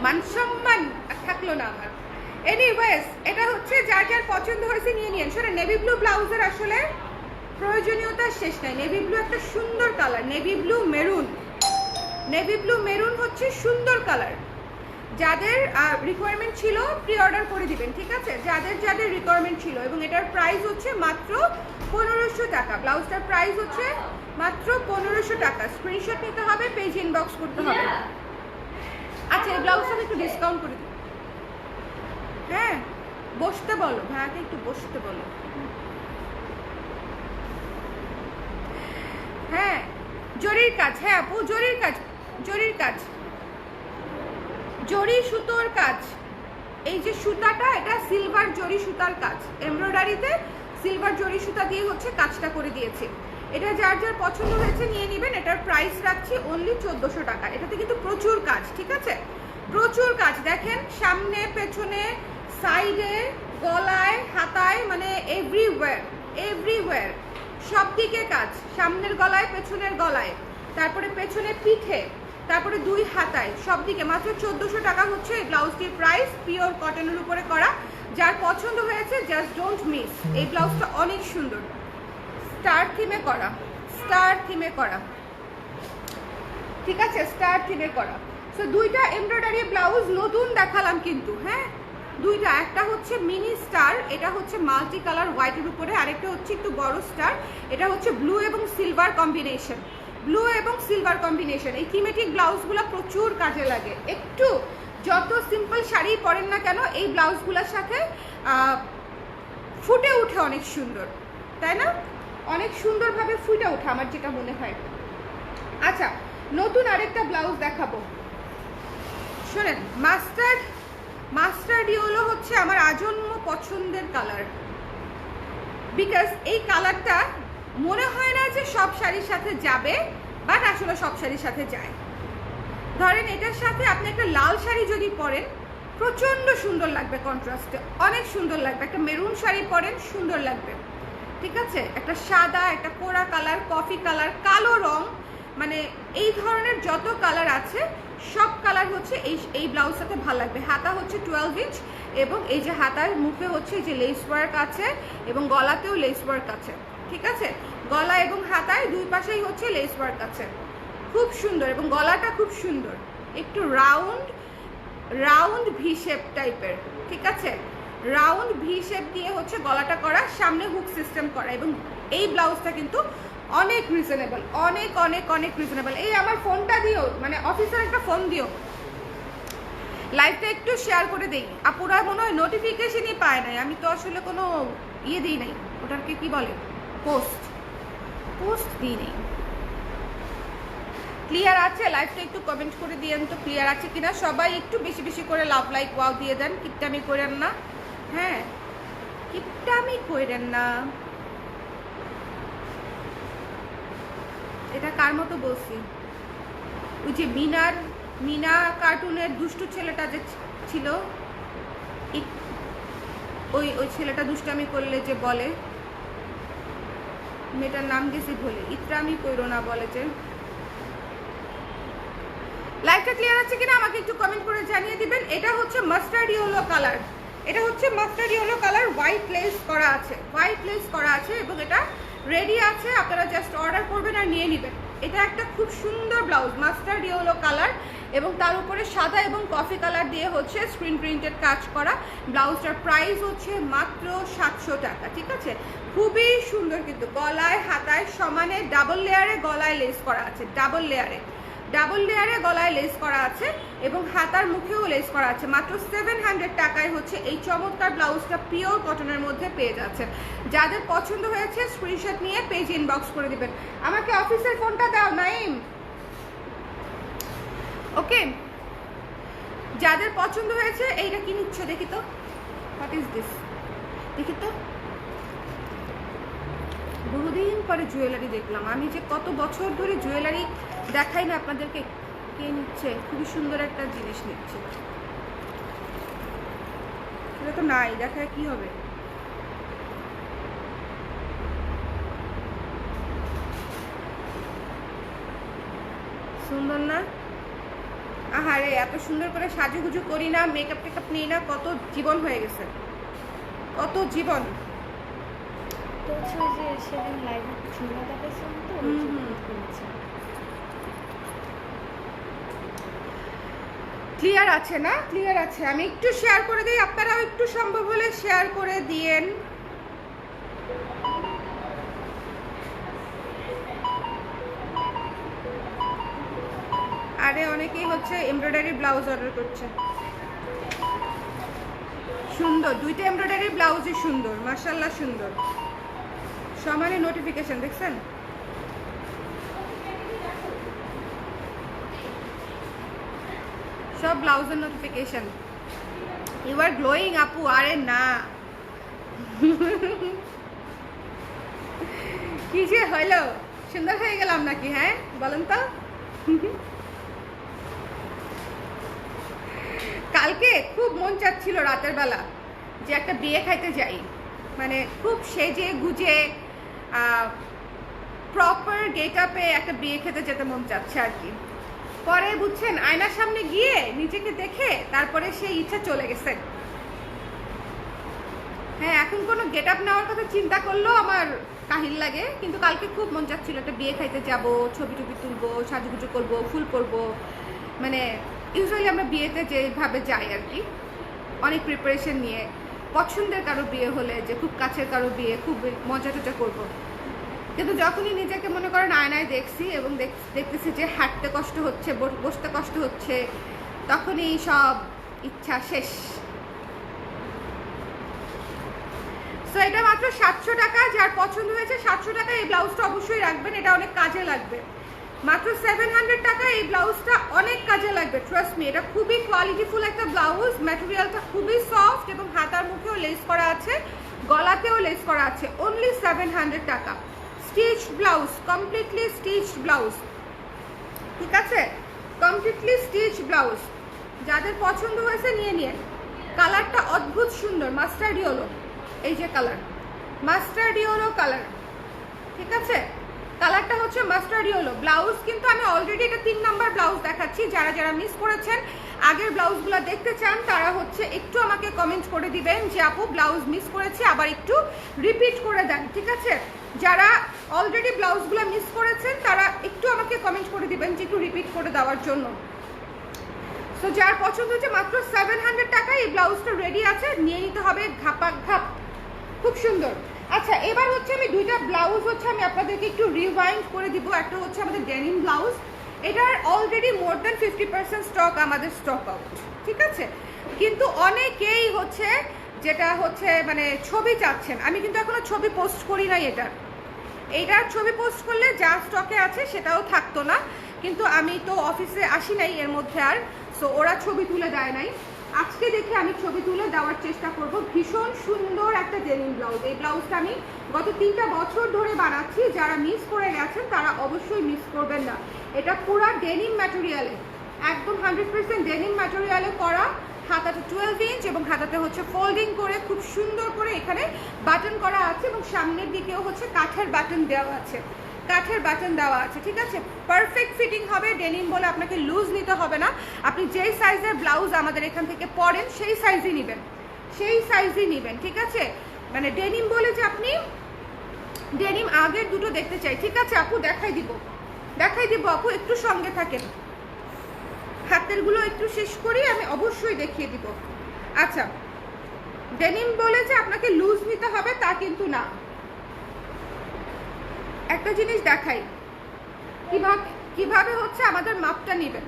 মান সম্মান থাকলো না আমার। এনিওয়েজ, এটা হচ্ছে যার যার পছন্দ হয়েছে নিয়ে নিন। শোনেন, নেভি ব্লু ব্লাউজের আসলে প্রয়োজনীয়তা শেষ নাই। নেভি ব্লু একটা সুন্দর colour, navy blue maroon. Navy blue maroon হচ্ছে সুন্দর কালার। যাদের রিকোয়ারমেন্ট ছিল প্রি অর্ডার করে দিবেন, ঠিক আছে? যাদের যাদের রিকোয়ারমেন্ট ছিল। এবং এটার প্রাইস হচ্ছে মাত্র 1500 টাকা। ব্লাউজটার প্রাইস হচ্ছে মাত্র 1500 টাকা। স্ক্রিনশট নিতে হবে, পেজ ইনবক্স করতে হবে। আচ্ছা, এই ব্লাউজটা একটু ডিসকাউন্ট করে দিন। হ্যাঁ, বসতে বলো ভাইয়াকে, একটু বসতে বলো। হ্যাঁ, জরির কাজ। হ্যাঁ আপু, জরির কাজ, জরির কাজ, জরি সুতোর কাজ। এই যে সুতাটা, এটা সিলভার জরি সুতার কাজ। এমব্রয়ডারিতে সিলভার জরি সুতা দিয়ে হচ্ছে কাজটা করে দিয়েছি। এটা যার যার পছন্দ হয়েছে নিয়ে নেবেন। এটার প্রাইস রাখছি অনলি 1400 টাকা। এটাতে কিন্তু প্রচুর কাজ, ঠিক আছে? প্রচুর কাজ। দেখেন, সামনে, পেছনে, সাইডে, গলায়, হাতায়, মানে এভরিওয়্যার, এভরিওয়্যার, সব দিকে কাজ। সামনের গলায়, পেছনের গলায়, তারপরে পেছনে পিঠে, তারপরে 2 হাতায়, সব দিকে। মাত্র 1400 টাকা হচ্ছে এই ব্লাউজটির প্রাইস, পিওর কটনের উপরে করা। যার পছন্দ হয়েছে জাস্ট ডোন্ট মিস। এই ব্লাউজটা অনেক সুন্দর, স্টার থিমে করা, স্টার থিমে করা, ঠিক আছে? স্টার থিমে করা। সো 2টা এমব্রয়ডারি ব্লাউজ নতুন দেখালাম কিন্তু। হ্যাঁ, 2টা, একটা হচ্ছে মিনি স্টার, এটা হচ্ছে মাল্টি কালার হোয়াইটের উপরে, আরেকটা হচ্ছে একটু বড় স্টার, এটা হচ্ছে ব্লু এবং সিলভার কম্বিনেশন। ব্লু এবং সিলভার কম্বিনেশন। এই থিমেটিক ব্লাউজগুলো প্রচুর কাজে লাগে। একটু যত সিম্পল শাড়ি পরেন না কেন, এই ব্লাউজগুলোর সাথে ফুটে উঠে অনেক সুন্দর, তাই না? অনেক সুন্দরভাবে ফুটে ওঠে আমার যেটা মনে হয়। আচ্ছা, নতুন আরেকটা ব্লাউজ দেখাবো। শোনেন, মাস্টার্ড ইয়েলো হচ্ছে আমার আজন্ম পছন্দের কালার। বিকজ এই কালারটা মনে হয় না যে সব শাড়ির সাথে যাবে, বাট আসলে সব শাড়ির সাথে যায়। ধরেন, এটার সাথে আপনি একটা লাল শাড়ি যদি পরেন, প্রচণ্ড সুন্দর লাগবে, কন্ট্রাস্টে অনেক সুন্দর লাগবে। একটা মেরুন শাড়ি পরেন, সুন্দর লাগবে, ঠিক আছে? একটা সাদা, একটা কোড়া কালার, কফি কালার, কালো রং, মানে এই ধরনের যত কালার আছে সব কালার হচ্ছে এই ব্লাউজ সাথে ভালো লাগবে। হাতা হচ্ছে 12 ইঞ্চ, এবং এই যে হাতার মুখে হচ্ছে এই যে লেস ওয়ার্ক আছে, এবং গলাতেও লেস ওয়ার্ক আছে, ঠিক আছে? গলা এবং হাতায় 2 পাশেই হচ্ছে লেস ওয়ার্ক আছে, খুব সুন্দর। এবং গলাটা খুব সুন্দর, একটু রাউন্ড ভি শেপ টাইপের, ঠিক আছে? রাউন্ড ভি শেপ দিয়ে হচ্ছে গলাটা করা, সামনে হুক সিস্টেম করা। এবং এই ব্লাউজটা কিন্তু অনেক রিজনেবল, অনেক অনেক অনেক রিজনেবল। এই আমার ফোনটা দিও, মানে অফিসের একটা ফোন দিও, লাইভটা একটু শেয়ার করে দেই। আপুরা মনে হয় নোটিফিকেশনই পায় নাই। আমি তো আসলে কোনো ইয়ে দিই নাই, ওটাকে কি বলে, পোস্ট দিই নেই। ক্লিয়ার আছে? লাইভটা একটু কমেন্ট করে দিয়েন তো ক্লিয়ার আছে কিনা। সবাই একটু বেশি বেশি করে লাভ, লাইক, ওয়াও দিয়ে দেন। কিপটামি করেন না, হ্যাঁ, কিপটামি করেন না। এটা কার মতো বলছি? ওই যে মিনা কার্টুনের দুষ্টু ছেলেটা যে ছিল, ওই ছেলেটা দুষ্টামি করলে যে বলে, মেয়েটার নাম গেছি বলে, ইত্রামি কইরো না বলে যে, লাইটটা ক্লিয়ার আছে কিনা আমাকে একটু কমেন্ট করে জানিয়ে দিবেন। এটা হচ্ছে মাস্টার্ড ইয়েলো কালার, এটা হচ্ছে mustard yellow colour, white less করা আছে, হোয়াইট লেস করা আছে এবং এটা রেডি আছে, আপনারা জাস্ট অর্ডার করবেন আর নিয়ে নেবেন। এটা একটা খুব সুন্দর ব্লাউজ, মাস্টার্ড ইয়েলো কালার এবং তার উপরে সাদা এবং কফি কালার দিয়ে হচ্ছে স্ক্রিন প্রিন্টেড কাজ করা। ব্লাউজটার প্রাইস হচ্ছে মাত্র 700 টাকা, ঠিক আছে? খুবই সুন্দর, কিন্তু গলায় হাতায় সমানে ডাবল লেয়ারে গলায় লেস করা আছে, ডাবল লেয়ারে গলায় লেস করা আছে এবং হাতার মুখেও লেস করা আছে। মাত্র 700 টাকায় হচ্ছে এই চমৎকার ব্লাউজটা পিওর কটনের মধ্যে পেয়ে যাচ্ছে। যাদের পছন্দ হয়েছে স্ক্রিনশট নিয়ে পেজ ইনবক্স করে দিবেন। আমাকে অফিসের ফোনটা দাও নাইম। ওকে, যাদের পছন্দ হয়েছে এইটা কি নিচ্ছ দেখি তো, হোয়াট ইজ দিস, দেখি তো। বহুদিন পরে জুয়েলারি দেখলাম, আমি যে কত বছর ধরে জুয়েলারি দেখাই না আপনাদেরকে। কে নিচ্ছে? খুবই সুন্দর একটা জিনিস নিচ্ছে, এটা তো নাই, দেখায় কি হবে। সুন্দর না? আহারে, এত সুন্দর করে সাজুগুজু করি না, মেকআপ টেকআপ নিই না, কত জীবন হয়ে গেছে, কত জীবন। সেদিন লাইভে ঝুমা দেখাইছিলাম তো, ক্লিয়ার আছে না? ক্লিয়ার আছে। আমি একটু শেয়ার করে দিই, আপনারাও একটু সম্ভব হলে শেয়ার করে দিয়েন। আরে অনেকেই হচ্ছে এমব্রয়ডারি ব্লাউজ অর্ডার করছে, সুন্দর দুইটা এমব্রয়ডারি ব্লাউজই সুন্দর, মাশাআল্লাহ সুন্দর। সমানে নোটিফিকেশন দেখছেন? সব ব্লাউজের নোটিফিকেশন। ইউ আর গ্লোয়িং আপু। আরে না, কি যে হইলো, সুন্দর হয়ে গেলাম নাকি? হ্যাঁ বলেন তো। কালকে খুব মন চাচ্ছিল রাতের বেলা যে একটা বিয়ে খাইতে যাই, মানে খুব সেজে গুজে প্রপার গেট আপে একটা বিয়ে খেতে যেতে মন চাচ্ছে আর কি। পরে বুঝছেন, আয়নার সামনে গিয়ে নিজেকে দেখে তারপরে সেই ইচ্ছা চলে গেছে। হ্যাঁ, এখন কোনো গেট আপ নেওয়ার কথা চিন্তা করলেও আমার কাহিল লাগে, কিন্তু কালকে খুব মন চাচ্ছিল একটা বিয়ে খাইতে যাব, ছবি টবি তুলবো, সাজুগুজু করবো, ফুল করবো। মানে ইউজুয়ালি আমরা বিয়েতে যেভাবে যাই আর কি, অনেক প্রিপারেশন নিয়ে, পছন্দের কারো বিয়ে হলে যে খুব কাছের কারো বিয়ে, খুব মজা টজা করবো। কিন্তু যখনই নিজেকে মনে করেন আয়নায় দেখছি এবং দেখতেছি যে হাঁটতে কষ্ট হচ্ছে, বসতে কষ্ট হচ্ছে, তখনই সব ইচ্ছা শেষ। সো এটা মাত্র 700 টাকা। যার পছন্দ হয়েছে 700 টাকা এই ব্লাউজটা অবশ্যই রাখবেন, এটা অনেক কাজে লাগবে। মাত্র 700 টাকা এই ব্লাউজটা অনেক কাজে লাগবে, ট্রাস্ট মি। এটা খুবই কোয়ালিটিফুল একটা ব্লাউজ, ম্যাটেরিয়ালটা খুবই সফট এবং হাতার মুখেও লেস করা আছে, গলাতেও লেস করা আছে। অনলি 700 টাকা। Stitch blouse, completely stitch blouse, ঠিক আছে? Completely stitch blouse. যাদের পছন্দ হয়েছে নিয়ে নিন। কালারটা অদ্ভুত সুন্দর, মাস্টার্ড ইয়েলো, এই যে কালার, মাস্টার্ড ইয়েলো কালার, ঠিক আছে? কালারটা হচ্ছে মাস্টার্ড ইয়েলো। ব্লাউজ কিন্তু আমি অলরেডি এটা 3 নাম্বার ব্লাউজ দেখাচ্ছি। যারা যারা মিস করেছেন, আগের ব্লাউজগুলো দেখতে চান, তারা হচ্ছে একটু আমাকে কমেন্ট করে দিবেন যে আপু ব্লাউজ মিস করেছি, আবার একটু রিপিট করে দেন, ঠিক আছে? যারা অলরেডি ব্লাউজগুলো মিস করেছেন তারা একটু আমাকে কমেন্ট করে দিবেন যে একটু রিপিট করে দেওয়ার জন্য। সো যার পছন্দ হচ্ছে মাত্র 700 টাকা এই ব্লাউজটা রেডি আছে, নিয়ে নিতে হবে ঘাপা ঘাপ, খুব সুন্দর। আচ্ছা, এবার হচ্ছে আমি দুইটা ব্লাউজ হচ্ছে আমি আপনাদেরকে একটু রিওয়াইন্ড করে দিব। একটা হচ্ছে আমাদের ডেনিম ব্লাউজ, এটার অলরেডি মোর দ্যান 50% স্টক আমাদের স্টক আউট, ঠিক আছে? কিন্তু অনেকেই হচ্ছে যেটা হচ্ছে মানে ছবি চাচ্ছেন, আমি কিন্তু এখনো ছবি পোস্ট করি নাই। এইটার ছবি পোস্ট করলে যা স্টকে আছে সেটাও থাকতো না, কিন্তু আমি তো অফিসে আসি নাই এর মধ্যে আর, সো ওরা ছবি তুলে দেয় নাই। আজকে দেখে আমি ছবি তুলে দেওয়ার চেষ্টা করব। ভীষণ সুন্দর একটা ডেনিম ব্লাউজ। এই ব্লাউজটা আমি গত 3টা বছর ধরে বানাচ্ছি। যারা মিস করে গেছেন তারা অবশ্যই মিস করবেন না। এটা পুরো ডেনিম ম্যাটেরিয়ালে, একদম 100% ডেনিম ম্যাটেরিয়ালে করা। হাতাটা 12 ইঞ্চ এবং হাতাতে হচ্ছে ফোল্ডিং করে খুব সুন্দর করে এখানে বাটন করা আছে এবং সামনের দিকেও হচ্ছে কাঠের বাটন দেওয়া আছে। কাঠের বাটন দেওয়া আছে, ঠিক আছে? পারফেক্ট ফিটিং হবে, ডেনিম বলে আপনাকে লুজ নিতে হবে না। আপনি যেই সাইজের ব্লাউজ আমাদের এখান থেকে পরেন সেই সাইজই নেবেন, ঠিক আছে? মানে ডেনিম বলে যে আপনি ডেনিম আগের দুটো দেখতে চাই, ঠিক আছে আপু? দেখাই দিব আপু, একটু সঙ্গে থাকেন। হাতের গুলো একটু শেষ করি, আমি অবশ্যই দেখিয়ে দিব। আচ্ছা, ডেনিম বলে যে আপনাকে লুজ নিতে হবে তা কিন্তু না। একটা জিনিস দেখাই কিভাবে হচ্ছে আমাদের মাপটা নেবেন।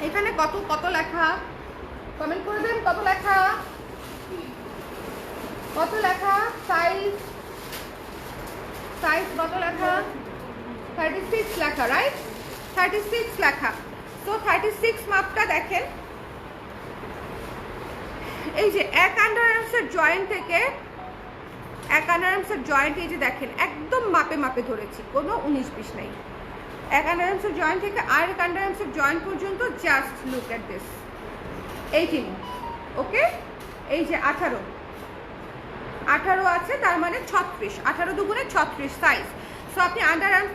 এখানে কত লেখা, কমেন্ট করে দেন। কত লেখা সাইজ কত লেখা? 36 লেখা, রাইট? 36 লেখা। তো 36 মাপটা দেখেন, এই যে এক আন্ডারআর্মসের জয়েন্ট থেকে এক আন্ডারআর্মসের জয়েন্ট, এই যে দেখেন একদম মাপে ধরেছি, কোনো 19-20 নাই। এক আন্ডারআর্মসের জয়েন্ট থেকে আর এক আন্ডারআর্মসের জয়েন্ট পর্যন্ত জাস্ট লুক এট দিস, 18, ওকে? এই যে 18 আছে, তার মানে 36, 18 দুগুণে 36 সাইজ। সো আপনি এক আন্ডারআর্মস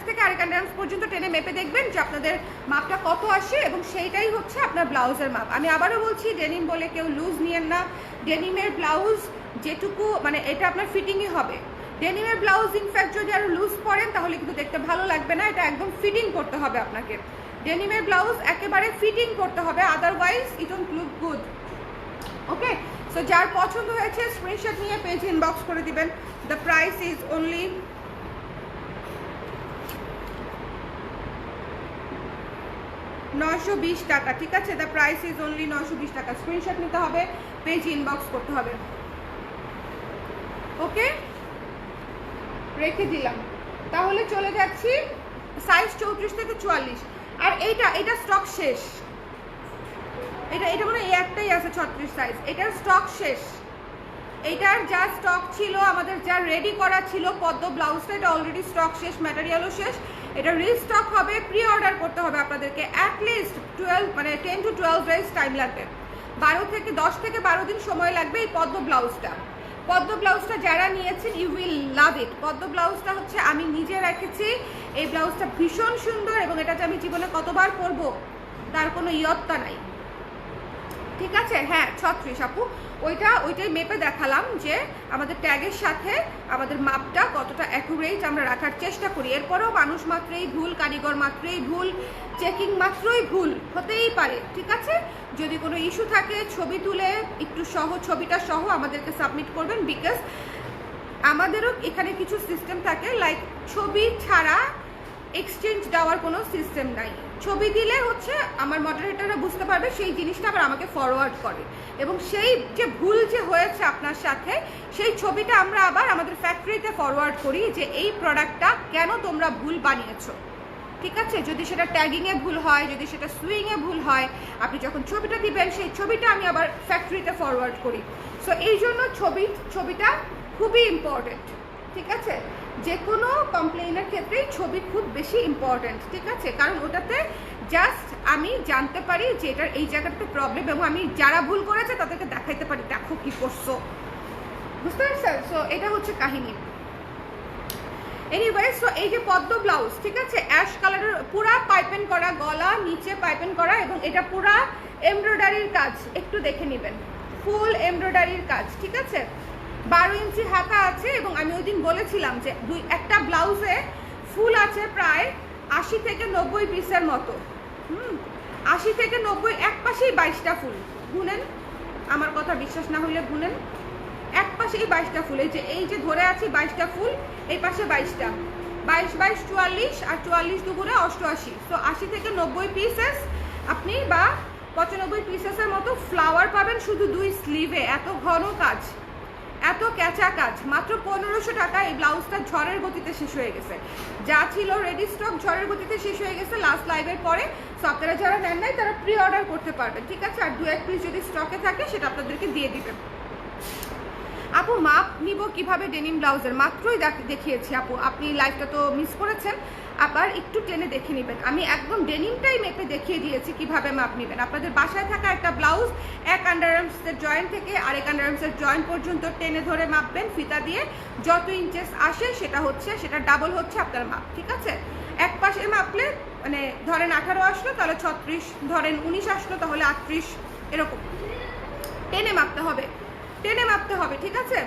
থেকে আরেক আন্ডারআর্মস পর্যন্ত টেনে মেপে দেখবেন যে আপনাদের মাপটা কত আসে, এবং সেইটাই হচ্ছে আপনার ব্লাউজের মাপ। আমি আবারও বলছি, ডেনিম বলে কেউ লুজ নিয়েন না। ডেনিমের ব্লাউজ যেটুকু, মানে এটা আপনার ফিটিংই হবে। ডেনিমের ব্লাউজ ইনফ্যাক্ট যদি আরো লুজ পরেন তাহলে কিন্তু দেখতে ভালো লাগবে না, এটা একদম ফিটিং করতে হবে আপনাকে। ডেনিমের ব্লাউজ একেবারে ফিটিং করতে হবে, otherwise it don't look good, okay? So যার পছন্দ হয়েছে স্ক্রিনশট নিয়ে পেজ ইনবক্স করে দিবেন। দ্য প্রাইস ইজ অনলি 920 টাকা, ঠিক আছে? দ্য প্রাইস ইজ অনলি 920 টাকা। স্ক্রিনশট নিতে হবে, পেজ ইনবক্স করতে হবে, ওকে? রেখে দিলাম। তাহলে চলে যাচ্ছি সাইজ 34 থেকে 44। আর এইটা স্টক শেষ, এটা মানে এই একটাই আছে 36 সাইজ, এটার স্টক শেষ। এইটার যা স্টক ছিল, আমাদের যা রেডি করা ছিল পদ্ম ব্লাউজটা, এটা অলরেডি স্টক শেষ, ম্যাটেরিয়ালও শেষ। এটা রিস্টক হবে, প্রি অর্ডার করতে হবে আপনাদেরকে। অ্যাটলিস্ট 10 to 12 ডেজ টাইম লাগবে, 10 থেকে 12 দিন সময় লাগবে এই পদ্ম ব্লাউজটা যারা নিয়েছেন ইউ উইল লাভ ইট। পদ্ম ব্লাউজটা হচ্ছে আমি নিজে রেখেছি, এই ব্লাউজটা ভীষণ সুন্দর, এবং এটা যে আমি জীবনে কতবার পরবো তার কোনো ইয়ত্তা নাই, ঠিক আছে? হ্যাঁ 36 আপু, ওইটাই মেপে দেখালাম যে আমাদের ট্যাগের সাথে আমাদের মাপটা কতটা অ্যাকুরেট আমরা রাখার চেষ্টা করি। এরপরেও মানুষ মাত্রই ভুল, কারিগর মাত্রই ভুল, চেকিং মাত্রই ভুল হতেই পারে, ঠিক আছে? যদি কোনো ইস্যু থাকে ছবি তুলে একটু ছবিটা সহ আমাদেরকে সাবমিট করবেন, বিকজ আমাদেরও এখানে কিছু সিস্টেম থাকে, লাইক ছবি ছাড়া এক্সচেঞ্জ দেওয়ার কোনো সিস্টেম নাই। ছবি দিলে হচ্ছে আমার মডারেটররা বুঝতে পারবে, সেই জিনিসটা আবার আমাকে ফরওয়ার্ড করে, এবং সেই যে ভুল যে হয়েছে আপনার সাথে সেই ছবিটা আমরা আবার আমাদের ফ্যাক্টরিতে ফরওয়ার্ড করি যে এই প্রোডাক্টটা কেন তোমরা ভুল বানিয়েছো, ঠিক আছে? যদি সেটা ট্যাগিংয়ে ভুল হয়, যদি সেটা সুইংয়ে ভুল হয়, আপনি যখন ছবিটা দিবেন সেই ছবিটা আমি আবার ফ্যাক্টরিতে ফরওয়ার্ড করি। সো এই জন্য ছবিটা খুবই ইম্পর্টেন্ট, ঠিক আছে? যে কোনো কমপ্লেইনের ক্ষেত্রেই ছবি খুব বেশি ইম্পর্টেন্ট, ঠিক আছে? কারণ ওটাতে জাস্ট আমি জানতে পারি যে এটার এই জায়গাটাতে প্রবলেম, এবং আমি যারা ভুল করেছে তাদেরকে দেখাইতে পারি, দেখো কি করছো, বুঝতে পারছেন? সো এটা হচ্ছে কাহিনী। এনিওয়ে, সো এই যে পদ্ম ব্লাউজ, ঠিক আছে, অ্যাশ কালারের, পুরা পাইপেন করা গলা, নিচে পাইপেন করা, এবং এটা পুরা এমব্রয়ডারির কাজ, একটু দেখে নেবেন, ফুল এমব্রয়ডারির কাজ, ঠিক আছে? 12 ইঞ্চি হাতা আছে, এবং আমি ওই দিন বলেছিলাম যে একটা ব্লাউজে ফুল আছে প্রায় 80 থেকে 90 পিসের মতো। 80 থেকে 90, এক পাশেই 22টা ফুল, গুনেন, আমার কথা বিশ্বাস না হলে গুনেন, এক পাশেই 22টা ফুল। এই যে ধরে আছি 22টা ফুল, এই পাশে 22টা, 22 44, আর 44 দুগুণে 88। তো 80 থেকে 90 পিসেস আপনি, বা 95 পিসেসের মতো ফ্লাওয়ার পাবেন শুধু 2 স্লিভে। এত ঘন কাজ, এত ক্যাচা কাজ, মাত্র 1500 টাকা। এই ব্লাউজটা ঝড়ের গতিতে শেষ হয়ে গেছে, যা ছিল রেডি স্টক ঝড়ের গতিতে শেষ হয়ে গেছে লাস্ট লাইভের পরে। সো আপনারা যারা নেন নাই তারা প্রি অর্ডার করতে পারবেন, ঠিক আছে? আর 2-1 পিস যদি স্টকে থাকে সেটা আপনাদেরকে দিয়ে দিবেন। আপু মাপ নিব কিভাবে ডেনিম ব্লাউজের? মাত্রই দেখিয়েছি আপু, আপনি লাইভটা তো মিস করেছেন, আবার একটু টেনে দেখে নেবেন। আমি একদম ডেনিমটাই মেপে দেখিয়ে দিয়েছি কিভাবে মাপ নেবেন। আপনাদের বাসায় থাকা একটা ব্লাউজ এক আন্ডারআর্মসের জয়েন্ট থেকে আরেক আন্ডারআর্মসের জয়েন্ট পর্যন্ত টেনে ধরে মাপবেন ফিতা দিয়ে, যত ইঞ্চেস আসে সেটা ডাবল হচ্ছে আপনার মাপ, ঠিক আছে? এক পাশে মাপলে মানে ধরেন 18 আসলো তাহলে 36, ধরেন 19 আসলো তাহলে 38, এরকম টেনে মাপতে হবে, টেনে মাপতে হবে, ঠিক আছে?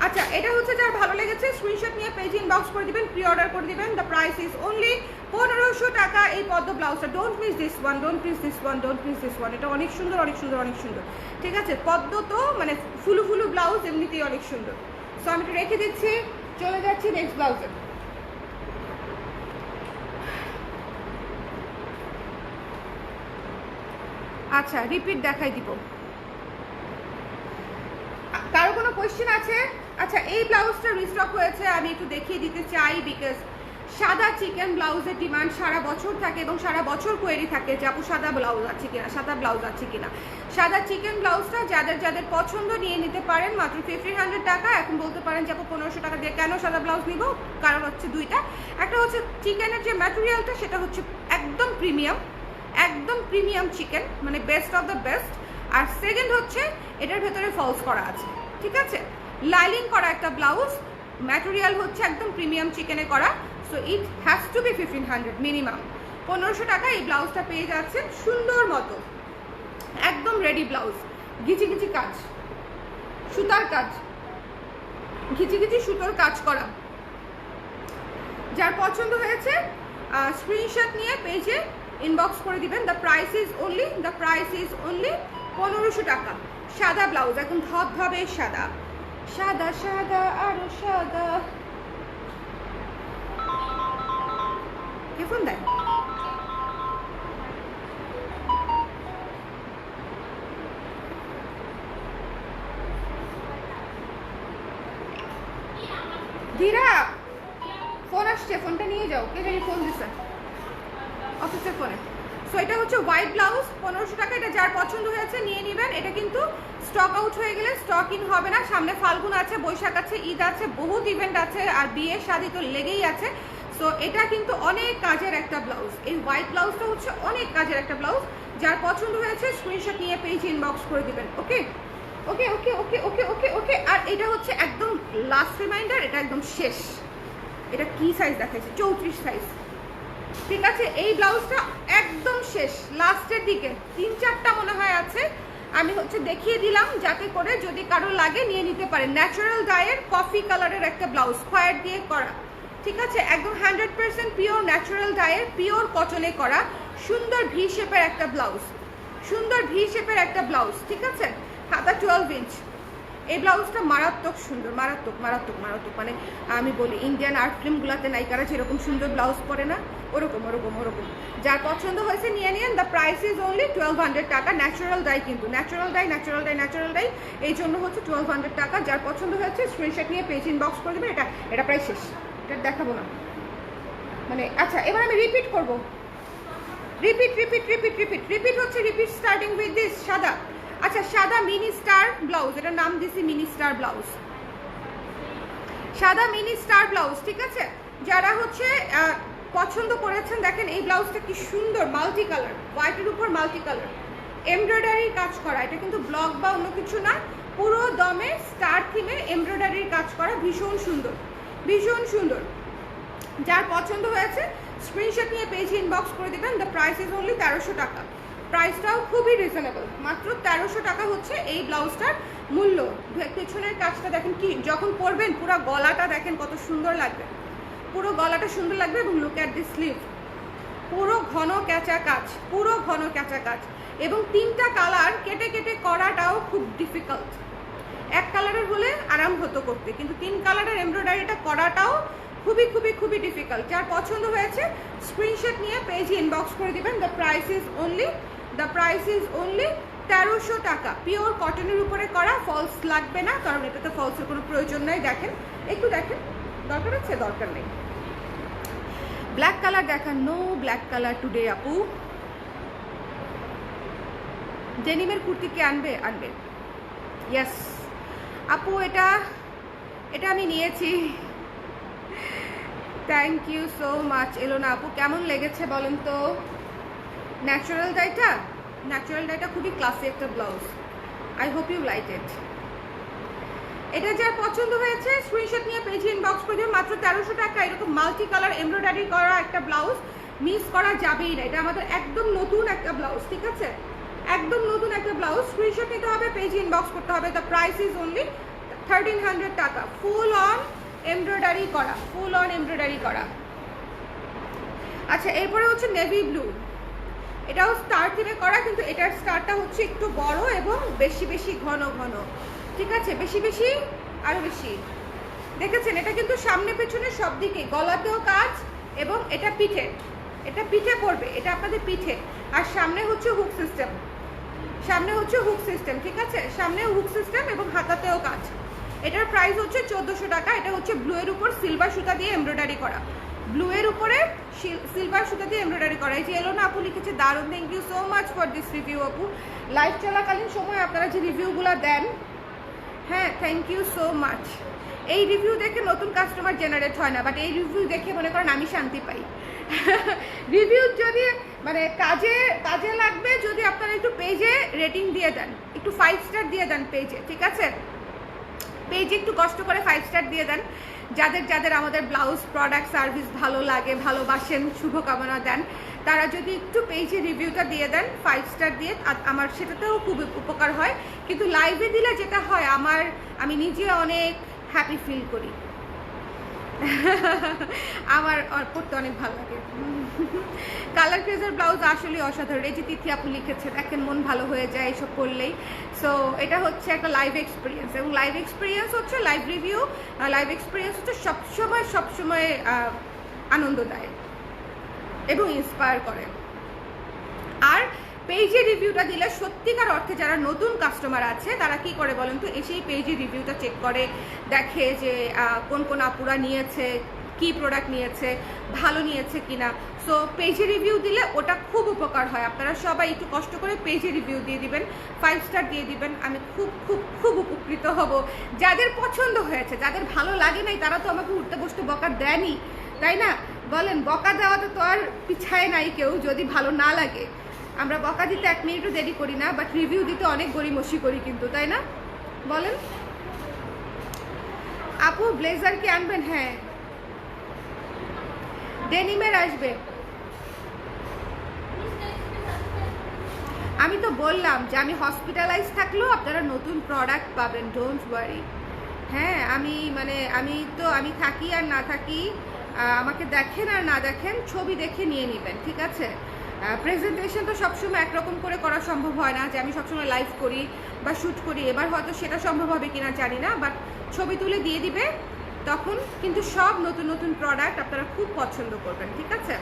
আচ্ছা, এটা হচ্ছে যার ভালো লেগেছে স্ক্রিনশট নিয়ে পেজ ইনবক্স করে দিবেন, প্রি অর্ডার করে দিবেন। দ্য প্রাইস ইজ অনলি 1500 টাকা এই পদ্ম ব্লাউজটা। Don't miss this one, don't miss this one, don't miss this one. এটা অনেক সুন্দর, অনেক সুন্দর, অনেক সুন্দর, ঠিক আছে? পদ্ম তো মানে ফুলু ফুলু ব্লাউজ এমনিতেই অনেক সুন্দর। সো আমি একটু রেখে দিচ্ছি, চলে যাচ্ছি নেক্সট ব্লাউজে। আচ্ছা, রিপিট দেখাই দিব। কারো কোনো কোয়েশ্চেন আছে? আচ্ছা, এই ব্লাউজটা রিস্টক হয়েছে, আমি একটু দেখিয়ে দিতে চাই, বিকজ সাদা চিকেন ব্লাউজের ডিমান্ড সারা বছর থাকে এবং সারা বছর কোয়েরি থাকে যে আপু সাদা ব্লাউজ আছে কিনা, সাদা ব্লাউজ আছে কিনা। সাদা চিকেন ব্লাউজটা যাদের যাদের পছন্দ নিয়ে নিতে পারেন, মাত্র 1500 টাকা। এখন বলতে পারেন যে আপু 1500 টাকা দিয়ে কেন সাদা ব্লাউজ নিব? কারণ হচ্ছে দুইটা, একটা হচ্ছে চিকেনের যে ম্যাটেরিয়ালটা সেটা হচ্ছে একদম প্রিমিয়াম, একদম প্রিমিয়াম চিকেন, মানে বেস্ট অফ দ্য বেস্ট। আর সেকেন্ড হচ্ছে এটার ভেতরে ফলস করা আছে, ঠিক আছে? লাইলিং করা একটা ব্লাউজ, ম্যাটেরিয়াল হচ্ছে একদম প্রিমিয়াম চিকেনে করা, so it has to be 1500 minimum. 1500 টাকা এই ব্লাউজটা পেয়ে যাচ্ছেন সুন্দর মতো, একদম রেডি ব্লাউজ, ঘিচি ঘিচি কাজ, সুতার কাজ, ঘিচি ঘিচি সুতোর কাজ করা। যার পছন্দ হয়েছে স্ক্রিনশট নিয়ে পেজে ইনবক্স করে দিবেন। দ্য প্রাইস ইজ অনলি 1500 টাকা। সাদা ব্লাউজ, এখন ধবধবে সাদা, সাদা সাদা আরো সাদা। কে ফোন দেয়? ধীরা, ফোন আসছে, ফোনটা নিয়ে যাও। কে জানি ফোন দিছে, অফিসের ফোনে। সো এটা হচ্ছে হোয়াইট ব্লাউজ, 1500 টাকা। এটা যার পছন্দ হয়েছে নিয়ে নেবেন। এটা কিন্তু স্টক আউট হয়ে গেলে স্টক ইন হবে না। সামনে ফাল্গুন আছে, বৈশাখ আছে, ঈদ আছে, বহুত ইভেন্ট আছে, আর বিয়ে শাদী তো লেগেই আছে। সো এটা কিন্তু অনেক কাজের একটা ব্লাউজ। এই হোয়াইট ব্লাউজটা হচ্ছে অনেক কাজের একটা ব্লাউজ। যার পছন্দ হয়েছে স্ক্রিনশট নিয়ে পেজ ইনবক্স করে দিবেন। ওকে ওকে ওকে ওকে ওকে ওকে ওকে। আর এটা হচ্ছে একদম লাস্ট রিমাইন্ডার, এটা একদম শেষ। এটা কি সাইজ দেখাচ্ছে? 34 সাইজ, ঠিক আছে? এই ব্লাউজটা একদম শেষ, লাস্টের দিকে 3-4টা মনে হয় আছে। আমি হচ্ছে দেখিয়ে দিলাম যাতে করে যদি কারো লাগে নিয়ে নিতে পারেন। ন্যাচারাল ডাইয়ের কফি কালারের একটা ব্লাউজ, খয়ের দিয়ে করা, ঠিক আছে? একদম 100% পিওর ন্যাচারাল ডাইয়ের, পিওর কটনে করা, সুন্দর ভি শেপের একটা ব্লাউজ, সুন্দর ভি শেপের একটা ব্লাউজ, ঠিক আছে? হাতা 12 ইঞ্চ। এই ব্লাউজটা মারাত্মক সুন্দর, মারাত্মক মারাত্মক মারাত্মক। মানে আমি বলি ইন্ডিয়ান আর্ট ফিল্মগুলোতে নায়িকারা যেরকম সুন্দর ব্লাউজ পরে না, ওরকম ওরকম ওরকম। যার পছন্দ হয়েছে নিয়ে নিন। দ্য প্রাইস ইজ অনলি 1200 টাকা। ন্যাচারাল ডাই, কিন্তু natural die, natural die, natural die, এই জন্য হচ্ছে 1200 টাকা। যার পছন্দ হয়েছে স্ক্রিনশট নিয়ে পেজ ইনবক্স করে দেবেন। এটা প্রায় শেষ, এটা দেখাবো না মানে। আচ্ছা, এবার আমি রিপিট করবো, repeat repeat repeat repeat repeat হচ্ছে রিপিট স্টার্টিং উইথ দিস সাদা। আচ্ছা, সাদা মিনি স্টার ব্লাউজ, এটার নাম দিছি মিনি স্টার ব্লাউজ, সাদা মিনি স্টার ব্লাউজ, ঠিক আছে? যারা হচ্ছে পছন্দ করেছেন, দেখেন এই ব্লাউজটা কি সুন্দর, মাল্টি কালার, হোয়াইটের উপর মাল্টি কালার, এমব্রয়ডারির কাজ করা। এটা কিন্তু ব্লক বা অন্য কিছু না, পুরো দমে স্টার থিমে এমব্রয়ডারির কাজ করা, ভীষণ সুন্দর, ভীষণ সুন্দর। যার পছন্দ হয়েছে স্ক্রিনশট নিয়ে পেজে ইনবক্স করে দেবেন। দ্য প্রাইস ইজ অনলি 1300 টাকা। প্রাইসটাও খুবই রিজনেবল, মাত্র 1300 টাকা হচ্ছে এই ব্লাউজটার মূল্য। পেছনের কাজটা দেখেন, কি যখন পরবেন পুরো গলাটা দেখেন কত সুন্দর লাগবে, পুরো গলাটা সুন্দর লাগবে। এবং লুক অ্যাট দি স্লিভ, পুরো ঘন ক্যাঁচা কাজ, পুরো ঘন ক্যাঁচা কাজ। এবং 3টা কালার কেটে কেটে করাটাও খুব ডিফিকাল্ট। এক কালারের হলে আরাম হতো করতে, কিন্তু 3 কালারের এমব্রয়ডারিটা করাটাও খুবই খুবই খুবই ডিফিকাল্ট। যার পছন্দ হয়েছে স্ক্রিনশট নিয়ে পেজে ইনবক্স করে দিবেন। দ্য প্রাইস ইজ অনলি 1300 টাকা। পিওর কটনের উপরে করা, ফলস লাগবে না, কারণ এটাতে ফলসের কোনো প্রয়োজন নাই। দেখেন, একটু দেখেন, দরকার আছে? দরকার নেই। ব্ল্যাক কালার দেখান, নো ব্ল্যাক কালার টুডে আপু। ডেনিমের কুর্তি কে আনবে? আনবে, ইয়েস। আপু এটা এটা আমি নিয়েছি। Thank you so much. এলো না আপু, কেমন লেগেছে বলেন তো? ন্যাচারাল ডাইটা খুবই ক্লাসি একটা blouse. I hope you like it. এটা যার পছন্দ হয়েছে স্ক্রিনশট নিয়ে পেজে ইনবক্স করে দিন। মাত্র 1300 টাকা এরকম মাল্টি কালার এমব্রয়ডারি করা একটা ব্লাউজ মিস করা যাবেই না। এটা আমাদের একদম নতুন একটা ব্লাউজ, ঠিক আছে? একদম নতুন একটা ব্লাউজ। স্ক্রিনশট নিতে হবে, পেজে ইনবক্স করতে হবে। দ্য প্রাইস ইজ অনলি 1300 টাকা। ফুল অন এমব্রয়ডারি করা। আচ্ছা, এরপরে হচ্ছে নেভি ব্লু। এটাও স্টার থিমে করা, কিন্তু এটার স্টারটা হচ্ছে একটু বড় এবং বেশি বেশি ঘন ঘন, ঠিক আছে? বেশি আরো বেশি। দেখেছেন, এটা কিন্তু সামনে পেছনে সব দিকে, গলাতেও কাজ এবং এটা পিঠে পড়বে, এটা আপনাদের পিঠে। আর সামনে হচ্ছে হুক সিস্টেম, ঠিক আছে? সামনে হুক সিস্টেম এবং হাতাতেও কাজ। এটার প্রাইস হচ্ছে 1400 টাকা। এটা হচ্ছে ব্লু এর উপর সিলভার সুতা দিয়ে এমব্রয়ডারি করা। এই যে এলো না আপু লিখেছে দারুণ। Thank you so much for this review আপু। লাইভ চলাকালীন সময় আপনারা যে রিভিউগুলো দেন, হ্যাঁ থ্যাংক ইউ সো মাচ। এই রিভিউ দেখে নতুন কাস্টমার জেনারেট হয় না, বাট এই রিভিউ দেখে মনে করেন আমি শান্তি পাই। রিভিউ যদি মানে কাজে লাগবে, যদি আপনারা একটু পেজে রেটিং দিয়ে দেন, একটু 5 স্টার দিয়ে দেন পেজে, ঠিক আছে? পেজে একটু কষ্ট করে 5 স্টার দিয়ে দেন। যাদের আমাদের ব্লাউজ প্রোডাক্ট সার্ভিস ভালো লাগে, ভালোবাসেন, শুভকামনা দেন, তারা যদি একটু পেজে রিভিউটা দিয়ে দেন 5 স্টার দিয়ে, আমার সেটাতেও খুব উপকার হয়। কিন্তু লাইভে দিলে যেটা হয়, আমি নিজে অনেক হ্যাপি ফিল করি। আমার পড়তে অনেক ভালো লাগে। কালার ক্রেজার ব্লাউজ আসলে অসাধারণ। এই যে তিথি আপু লিখেছে, দেখেন মন ভালো হয়ে যায় এসব করলেই। সো এটা হচ্ছে একটা লাইভ এক্সপিরিয়েন্স, এবং লাইভ এক্সপিরিয়েন্স হচ্ছে লাইভ রিভিউ, লাইভ এক্সপিরিয়েন্স হচ্ছে সবসময় আনন্দ দেয় এবং ইন্সপায়ার করে। আর পেজে রিভিউটা দিলে সত্যিকার অর্থে যারা নতুন কাস্টমার আছে তারা কি করে বলেন তো, এসেই পেজে রিভিউটা চেক করে, দেখে যে কোন আপুরা নিয়েছে, কি প্রোডাক্ট নিয়েছে, ভালো নিয়েছে কিনা। সো পেজে রিভিউ দিলে ওটা খুব উপকার হয়। আপনারা সবাই একটু কষ্ট করে পেজে রিভিউ দিয়ে দিবেন, 5 স্টার দিয়ে দিবেন। আমি খুব খুব খুব উপকৃত হব। যাদের পছন্দ হয়েছে, যাদের ভালো লাগে নাই, তারা তো আমাকে উঠতে বসতে বকা দেয়নি, তাই না? বলেন, বকা দেওয়াতে তো আর পিছায় নাই কেউ যদি ভালো না লাগে। আমরা বকা দিতে 1 মিনিটও দেরি করি না, বাট রিভিউ দিতে অনেক গড়িমসি করি কিন্তু, তাই না? বলেন আপু, ব্লেজার কি আনবেন? হ্যাঁ, ডেনিমের আসবে। আমি তো বললাম যে আমি হসপিটালাইজ থাকলেও আপনারা নতুন প্রোডাক্ট পাবেন, ডোন্ট ওয়ারি। হ্যাঁ, আমি থাকি আর না থাকি, আমাকে দেখেন আর না দেখেন, ছবি দেখে নিয়ে নেবেন, ঠিক আছে? প্রেজেন্টেশন তো সবসময় একরকম করে করা সম্ভব হয় না, যে আমি সবসময় লাইভ করি বা শ্যুট করি। এবার হয়তো সেটা সম্ভব হবে কিনা জানি না, বাট ছবি তুলে দিয়ে দিবে, তখন কিন্তু সব নতুন প্রোডাক্ট আপনারা খুব পছন্দ করবেন, ঠিক আছে?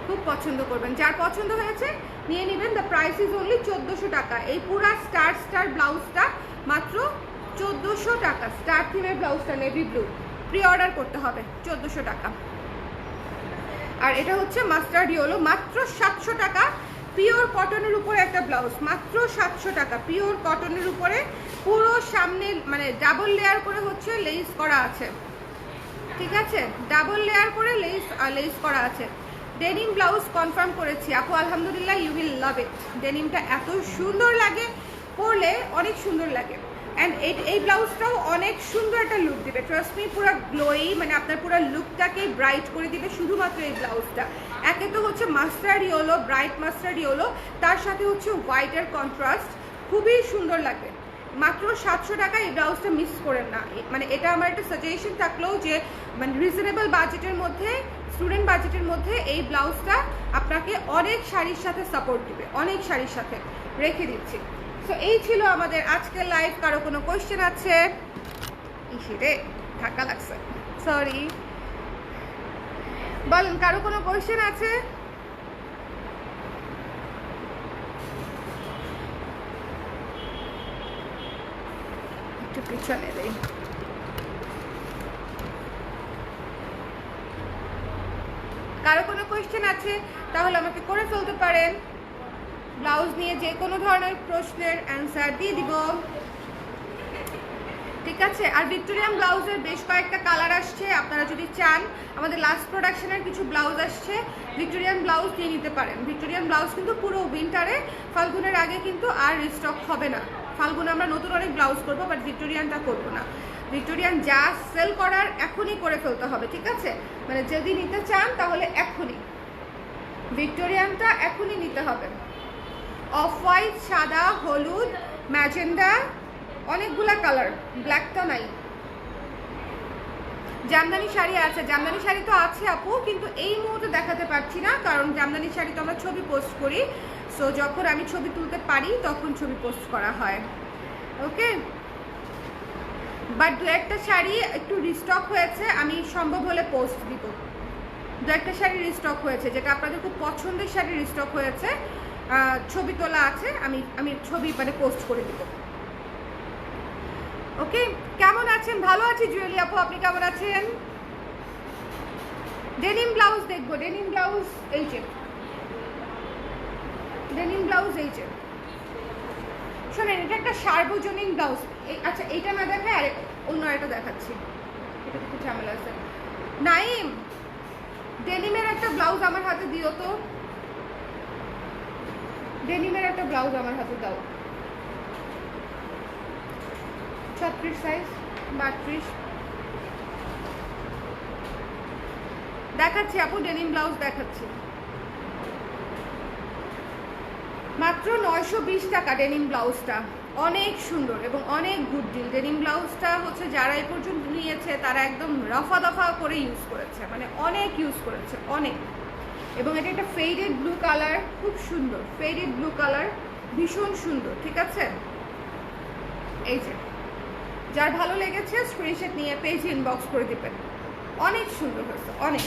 খুব পছন্দ করবেন। যার পছন্দ হয়েছে নিয়ে নেবেন। দ্য প্রাইস ইজ অনলি 1400 টাকা। এই পুরা স্টার ব্লাউজটা মাত্র 1400 টাকা। স্টার থিমের ব্লাউজটা নেভি ব্লু, প্রি অর্ডার করতে হবে, 1400 টাকা। আর এটা হচ্ছে মাস্টার্ড ইয়েলো, মাত্র 700 টাকা। পিওর কটনের উপরে একটা ব্লাউজ, মাত্র 700 টাকা। পিওর কটনের উপরে পুরো সামনে মানে ডাবল লেয়ার করে হচ্ছে লেস করা আছে, ঠিক আছে? ডাবল লেয়ার করে লেস করা আছে। ডেনিম ব্লাউজ কনফার্ম করেছি আপু, আলহামদুলিল্লাহ, ইউ উইল লাভ ইট। ডেনিমটা এত সুন্দর লাগে, পরলে অনেক সুন্দর লাগে। অ্যান্ড এই ব্লাউজটাও অনেক সুন্দর একটা লুক দিবে, ট্রাস্ট মি, পুরো গ্লোয়ি, মানে আপনার পুরো লুকটাকে ব্রাইট করে দিবে শুধুমাত্র এই ব্লাউজটা। একে তো হচ্ছে mustard yellow, bright mustard yellow, তার সাথে হচ্ছে হোয়াইটের কন্ট্রাস্ট, খুবই সুন্দর লাগবে। মাত্র 700 টাকা। এই ব্লাউজটা মিস করেন না। মানে এটা আমার একটা সাজেশন থাকলেও, যে মানে রিজনেবল বাজেটের মধ্যে, স্টুডেন্ট বাজেটের মধ্যে এই ব্লাউজটা আপনাকে অনেক শাড়ির সাথে সাপোর্ট দিবে, অনেক শাড়ির সাথে রেখে দিচ্ছি। সো এই ছিল আমাদের আজকের লাইভ। কারো কোনো কোয়েশ্চেন আছে? ইসিরে ধাক্কা লাগছে, সরি। বলেন, কারো কোনো কোয়েশ্চেন আছে? একটু পিছনে দেই। কারো কোনো কোয়েশ্চেন আছে তাহলে আমাকে করে ফেলতে পারেন। ব্লাউজ নিয়ে যে কোনো ধরনের প্রশ্নের অ্যান্সার দিয়ে দিব। ঠিক আছে। আর ভিক্টোরিয়ান ব্লাউজের বেশ কয়েকটা কালার আসছে, আপনারা যদি চান আমাদের লাস্ট প্রোডাকশনের কিছু ব্লাউজ আসছে, ভিক্টোরিয়ান ব্লাউজ নিয়ে নিতে পারেন। ভিক্টোরিয়ান ব্লাউজ কিন্তু পুরো উইন্টারে, ফাল্গুনের আগে কিন্তু আর রিস্টক হবে না। ফাল্গুনে আমরা নতুন অনেক ব্লাউজ করবো, বাট ভিক্টোরিয়ানটা করবো না। ভিক্টোরিয়ান যা সেল করার এখনই করে ফেলতে হবে, ঠিক আছে। মানে যদি নিতে চান তাহলে এখনই ভিক্টোরিয়ানটা এখনই নিতে হবে। অফ হোয়াইট, সাদা, হলুদ, ম্যাজেন্ডা, অনেকগুলা কালার, ব্ল্যাকটা নাই। জামদানি শাড়ি আছে, জামদানি শাড়ি তো আছে আপু, কিন্তু এই মুহূর্তে দেখাতে পারছি না, কারণ জামদানি শাড়ি তো আমরা ছবি পোস্ট করি। সো যখন আমি ছবি তুলতে পারি তখন ছবি পোস্ট করা হয়, ওকে। বাট দু একটা শাড়ি একটু রিস্টক হয়েছে, আমি সম্ভব হলে পোস্ট দিব। দু একটা শাড়ি রিস্টক হয়েছে, যেটা আপনাদের খুব পছন্দের শাড়ি রিস্টক হয়েছে, ছবি তোলা আছে, আমি ছবি মানে পোস্ট করে দিব, ওকে। কেমন আছেন? ভালো আছি জুয়েলি আপু, আপনি কেমন আছেন? ডেনিম ব্লাউজ দেখবো, ডেনিম ব্লাউজ এই যে, ডেনিম ব্লাউজ এই যে, শোনেন এটা একটা সার্বজনীন ব্লাউজ। আচ্ছা এইটা না দেখে আর অন্য একটা দেখাচ্ছি, এটা একটু ঝামেলা আছে। নাইম, ডেনিমের একটা ব্লাউজ আমার হাতে দিও তো, ডেনিমের একটা ব্লাউজ আমার হাতে দাও। 36 সাইজ, 32 দেখাচ্ছি আপু, ডেনিম ব্লাউজ দেখাচ্ছি। মাত্র 920 টাকা ডেনিম ব্লাউজটা, অনেক সুন্দর এবং অনেক গুড ডিল। ডেনিম ব্লাউজটা হচ্ছে যারা এই পর্যন্ত নিয়েছে তারা একদম রফা দফা করে ইউজ করেছে, মানে অনেক ইউজ করেছে, অনেক। এবং এটা একটা ফেডেড ব্লু কালার, খুব সুন্দর ফেডেড ব্লু কালার, ভীষণ সুন্দর, ঠিক আছে। এই যে, যার ভালো লেগেছে স্ক্রিনশট নিয়ে পেজে ইনবক্স করে দিবেন, অনেক সুন্দর হয়েছে, অনেক।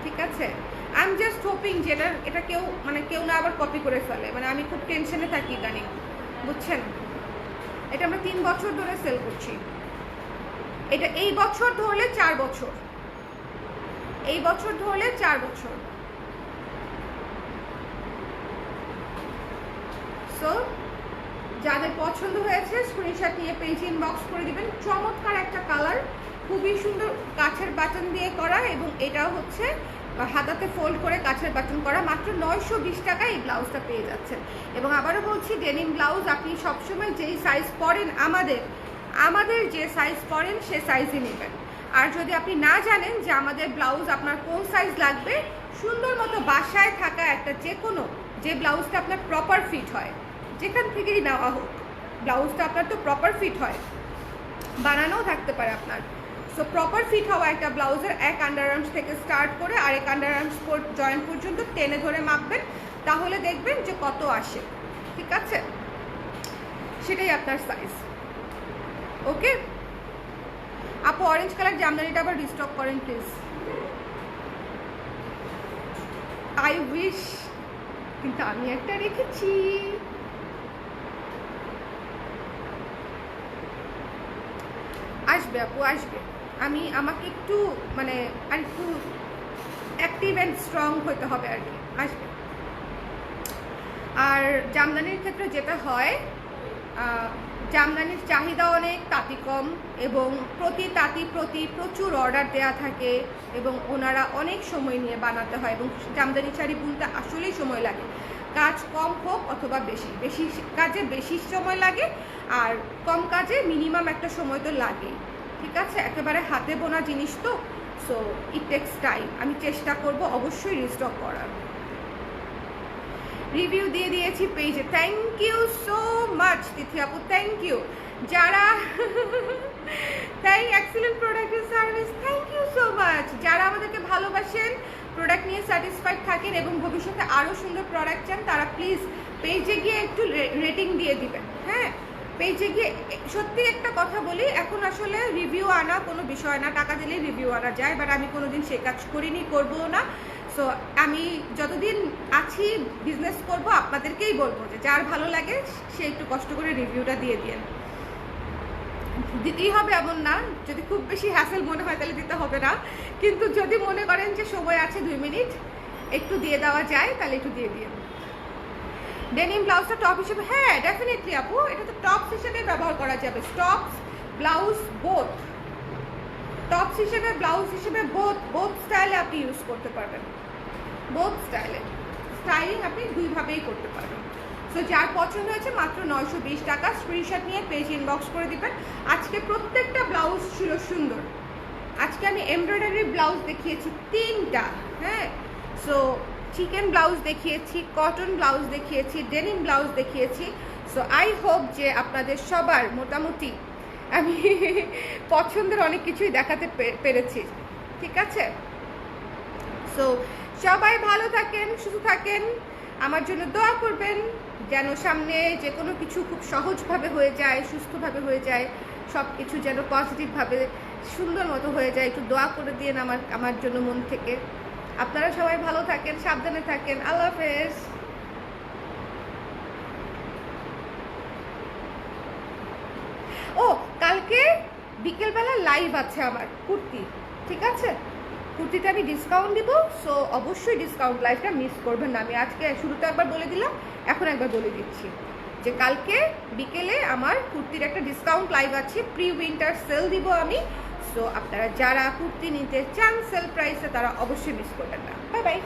ঠিক আছে, আই এম জাস্ট হোপিং যে এটা কেউ না আবার কপি করে ফেলে, মানে আমি খুব টেনশনে থাকি ইদানিং, বুঝছেন। এটা আমরা 3 বছর ধরে সেল করছি, এটা এই বছর ধরলে 4 বছর, এই বছর ধরলে 4 বছর। সো যাদের পছন্দ হয়েছে স্ক্রিনশট নিয়ে পেজ ইনবক্স করে দিবেন। চমৎকার একটা কালার, খুবই সুন্দর, কাছের বাটন দিয়ে করা, এবং এটাও হচ্ছে হাতাতে ফোল্ড করে কাছের বাটন করা। মাত্র 920 টাকায় এই ব্লাউজটা পেয়ে যাচ্ছেন। এবং আবারও বলছি, ডেনিম ব্লাউজ আপনি সবসময় যেই সাইজ পরেন, আমাদের যে সাইজ পরেন সে সাইজই নেবেন। আর যদি আপনি না জানেন যে আমাদের ব্লাউজ আপনার কোন সাইজ লাগবে, সুন্দর মতো বাসায় থাকা একটা যে ব্লাউজটা আপনার প্রপার ফিট হয়, যেখান থেকেই নেওয়া হোক, ব্লাউজটা আপনার তো প্রপার ফিট হয়, বানানোও থাকতে পারে আপনার। সো প্রপার ফিট হওয়া একটা ব্লাউজের এক আন্ডার আর্মস থেকে স্টার্ট করে আরেক আন্ডার আর্মস জয়েন্ট পর্যন্ত টেনে ধরে মাপবেন, তাহলে দেখবেন যে কত আসে, ঠিক আছে, সেটাই আপনার সাইজ, ওকে। আপু অরেঞ্জ কালার জামদানিটা আবার রিস্টক করেন প্লিজ, আই উইশ, কিন্তু আমি একটা রেখেছি। আসবে আপু, আসবে। আমাকে একটু মানে আর একটু অ্যাক্টিভ অ্যান্ড স্ট্রং হতে হবে আর কি, আসবে। আর জামদানির ক্ষেত্রে যেটা হয়, জামদানির চাহিদা অনেক, তাঁতি কম, এবং প্রতি তাঁতি প্রতি প্রচুর অর্ডার দেওয়া থাকে, এবং ওনারা অনেক সময় নিয়ে বানাতে হয়, এবং জামদানি শাড়ি বুনতে আসলেই সময় লাগে। কাজ কম হোক অথবা বেশি কাজে বেশি সময় লাগে, আর কম কাজে মিনিমাম একটা সময় তো লাগেই, ঠিক আছে। একেবারে হাতে বোনা জিনিস তো, সো ইট টেক্স টাইম। আমি চেষ্টা করব অবশ্যই রিস্টক করার। রিভিউ দিয়ে দিয়েছি পেজে, thank you so much Tithi আপু, থ্যাংক ইউ। যারা excellent product service, thank you so much. যারা আমাদেরকে ভালোবাসেন, প্রোডাক্ট নিয়ে স্যাটিসফাইড থাকেন এবং ভবিষ্যতে আরও সুন্দর প্রোডাক্ট চান, তারা প্লিজ পেজে গিয়ে একটু রেটিং দিয়ে দিবেন, হ্যাঁ। পেজে গিয়ে সত্যি একটা কথা বলি, এখন আসলে রিভিউ আনা কোনো বিষয় না, টাকা দিলেই রিভিউ আনা যায়, বাট আমি কোনোদিন সে কাজ করিনি, করবো না। সো আমি যতদিন আছি বিজনেস করব, আপনাদেরকেই বলবো যে যার ভালো লাগে সে একটু কষ্ট করে রিভিউটা দিয়ে দিন। দিতেই হবে এমন না, যদি খুব বেশি হ্যাসেল মনে হয় তাহলে দিতে হবে না, কিন্তু যদি মনে করেন যে সময় আছে 2 মিনিট একটু দিয়ে দেওয়া যায়, তাহলে একটু দিয়ে দিন। ডেনিম ব্লাউজটা টপ হিসেবে, হ্যাঁ ডেফিনেটলি আপু, এটা তো টপস হিসেবে ব্যবহার করা যাবে। টপস ব্লাউজ বোথ, টপস হিসেবে ব্লাউজ হিসেবে বোথ স্টাইলে আপনি ইউজ করতে পারবেন, বোথ স্টাইলে স্টাইলিং আপনি দুইভাবেই করতে পারবেন। সো যার পছন্দ হয়েছে মাত্র 920 টাকা, স্ক্রিনশট নিয়ে পেজ ইনবক্স করে দিবেন। আজকে প্রত্যেকটা ব্লাউজ ছিল সুন্দর। আজকে আমি এমব্রয়ডারি ব্লাউজ দেখিয়েছি 3টা, হ্যাঁ। সো চিকেন ব্লাউজ দেখিয়েছি, কটন ব্লাউজ দেখিয়েছি, ডেনিম ব্লাউজ দেখিয়েছি। সো আই হোপ যে আপনাদের সবার মোটামুটি আমি পছন্দের অনেক কিছুই দেখাতে পেরেছি, ঠিক আছে। সো সবাই ভালো থাকেন, সুস্থ থাকেন, আমার জন্য দোয়া করবেন যেন সামনে যে কোনো কিছু খুব সহজভাবে হয়ে যায়, সুস্থভাবে হয়ে যায়, সব কিছু যেন পজিটিভভাবে সুন্দর মতো হয়ে যায়। একটু দোয়া করে দিন আমার জন্য মন থেকে। আপনারা সবাই ভালো থাকেন, সাবধানে থাকেন। আল্লাহ হাফেজ। ও কালকে বিকেলবেলা লাইভ আছে আমার কুর্তি, ঠিক আছে। কুর্তিতে আমি ডিসকাউন্ট দিব, সো অবশ্যই ডিসকাউন্ট লাইভটা মিস করবেন না। আমি আজকে শুরুতে একবার বলে দিলাম, এখন একবার বলে দিচ্ছি যে কালকে বিকেলে আমার কুর্তির একটা ডিসকাউন্ট লাইভ আছে, প্রি উইন্টার সেল দিব আমি। সো আপনারা যারা কুর্তি নিতে চান সেল প্রাইসে, তারা অবশ্যই মিস করবেন না। Bye bye.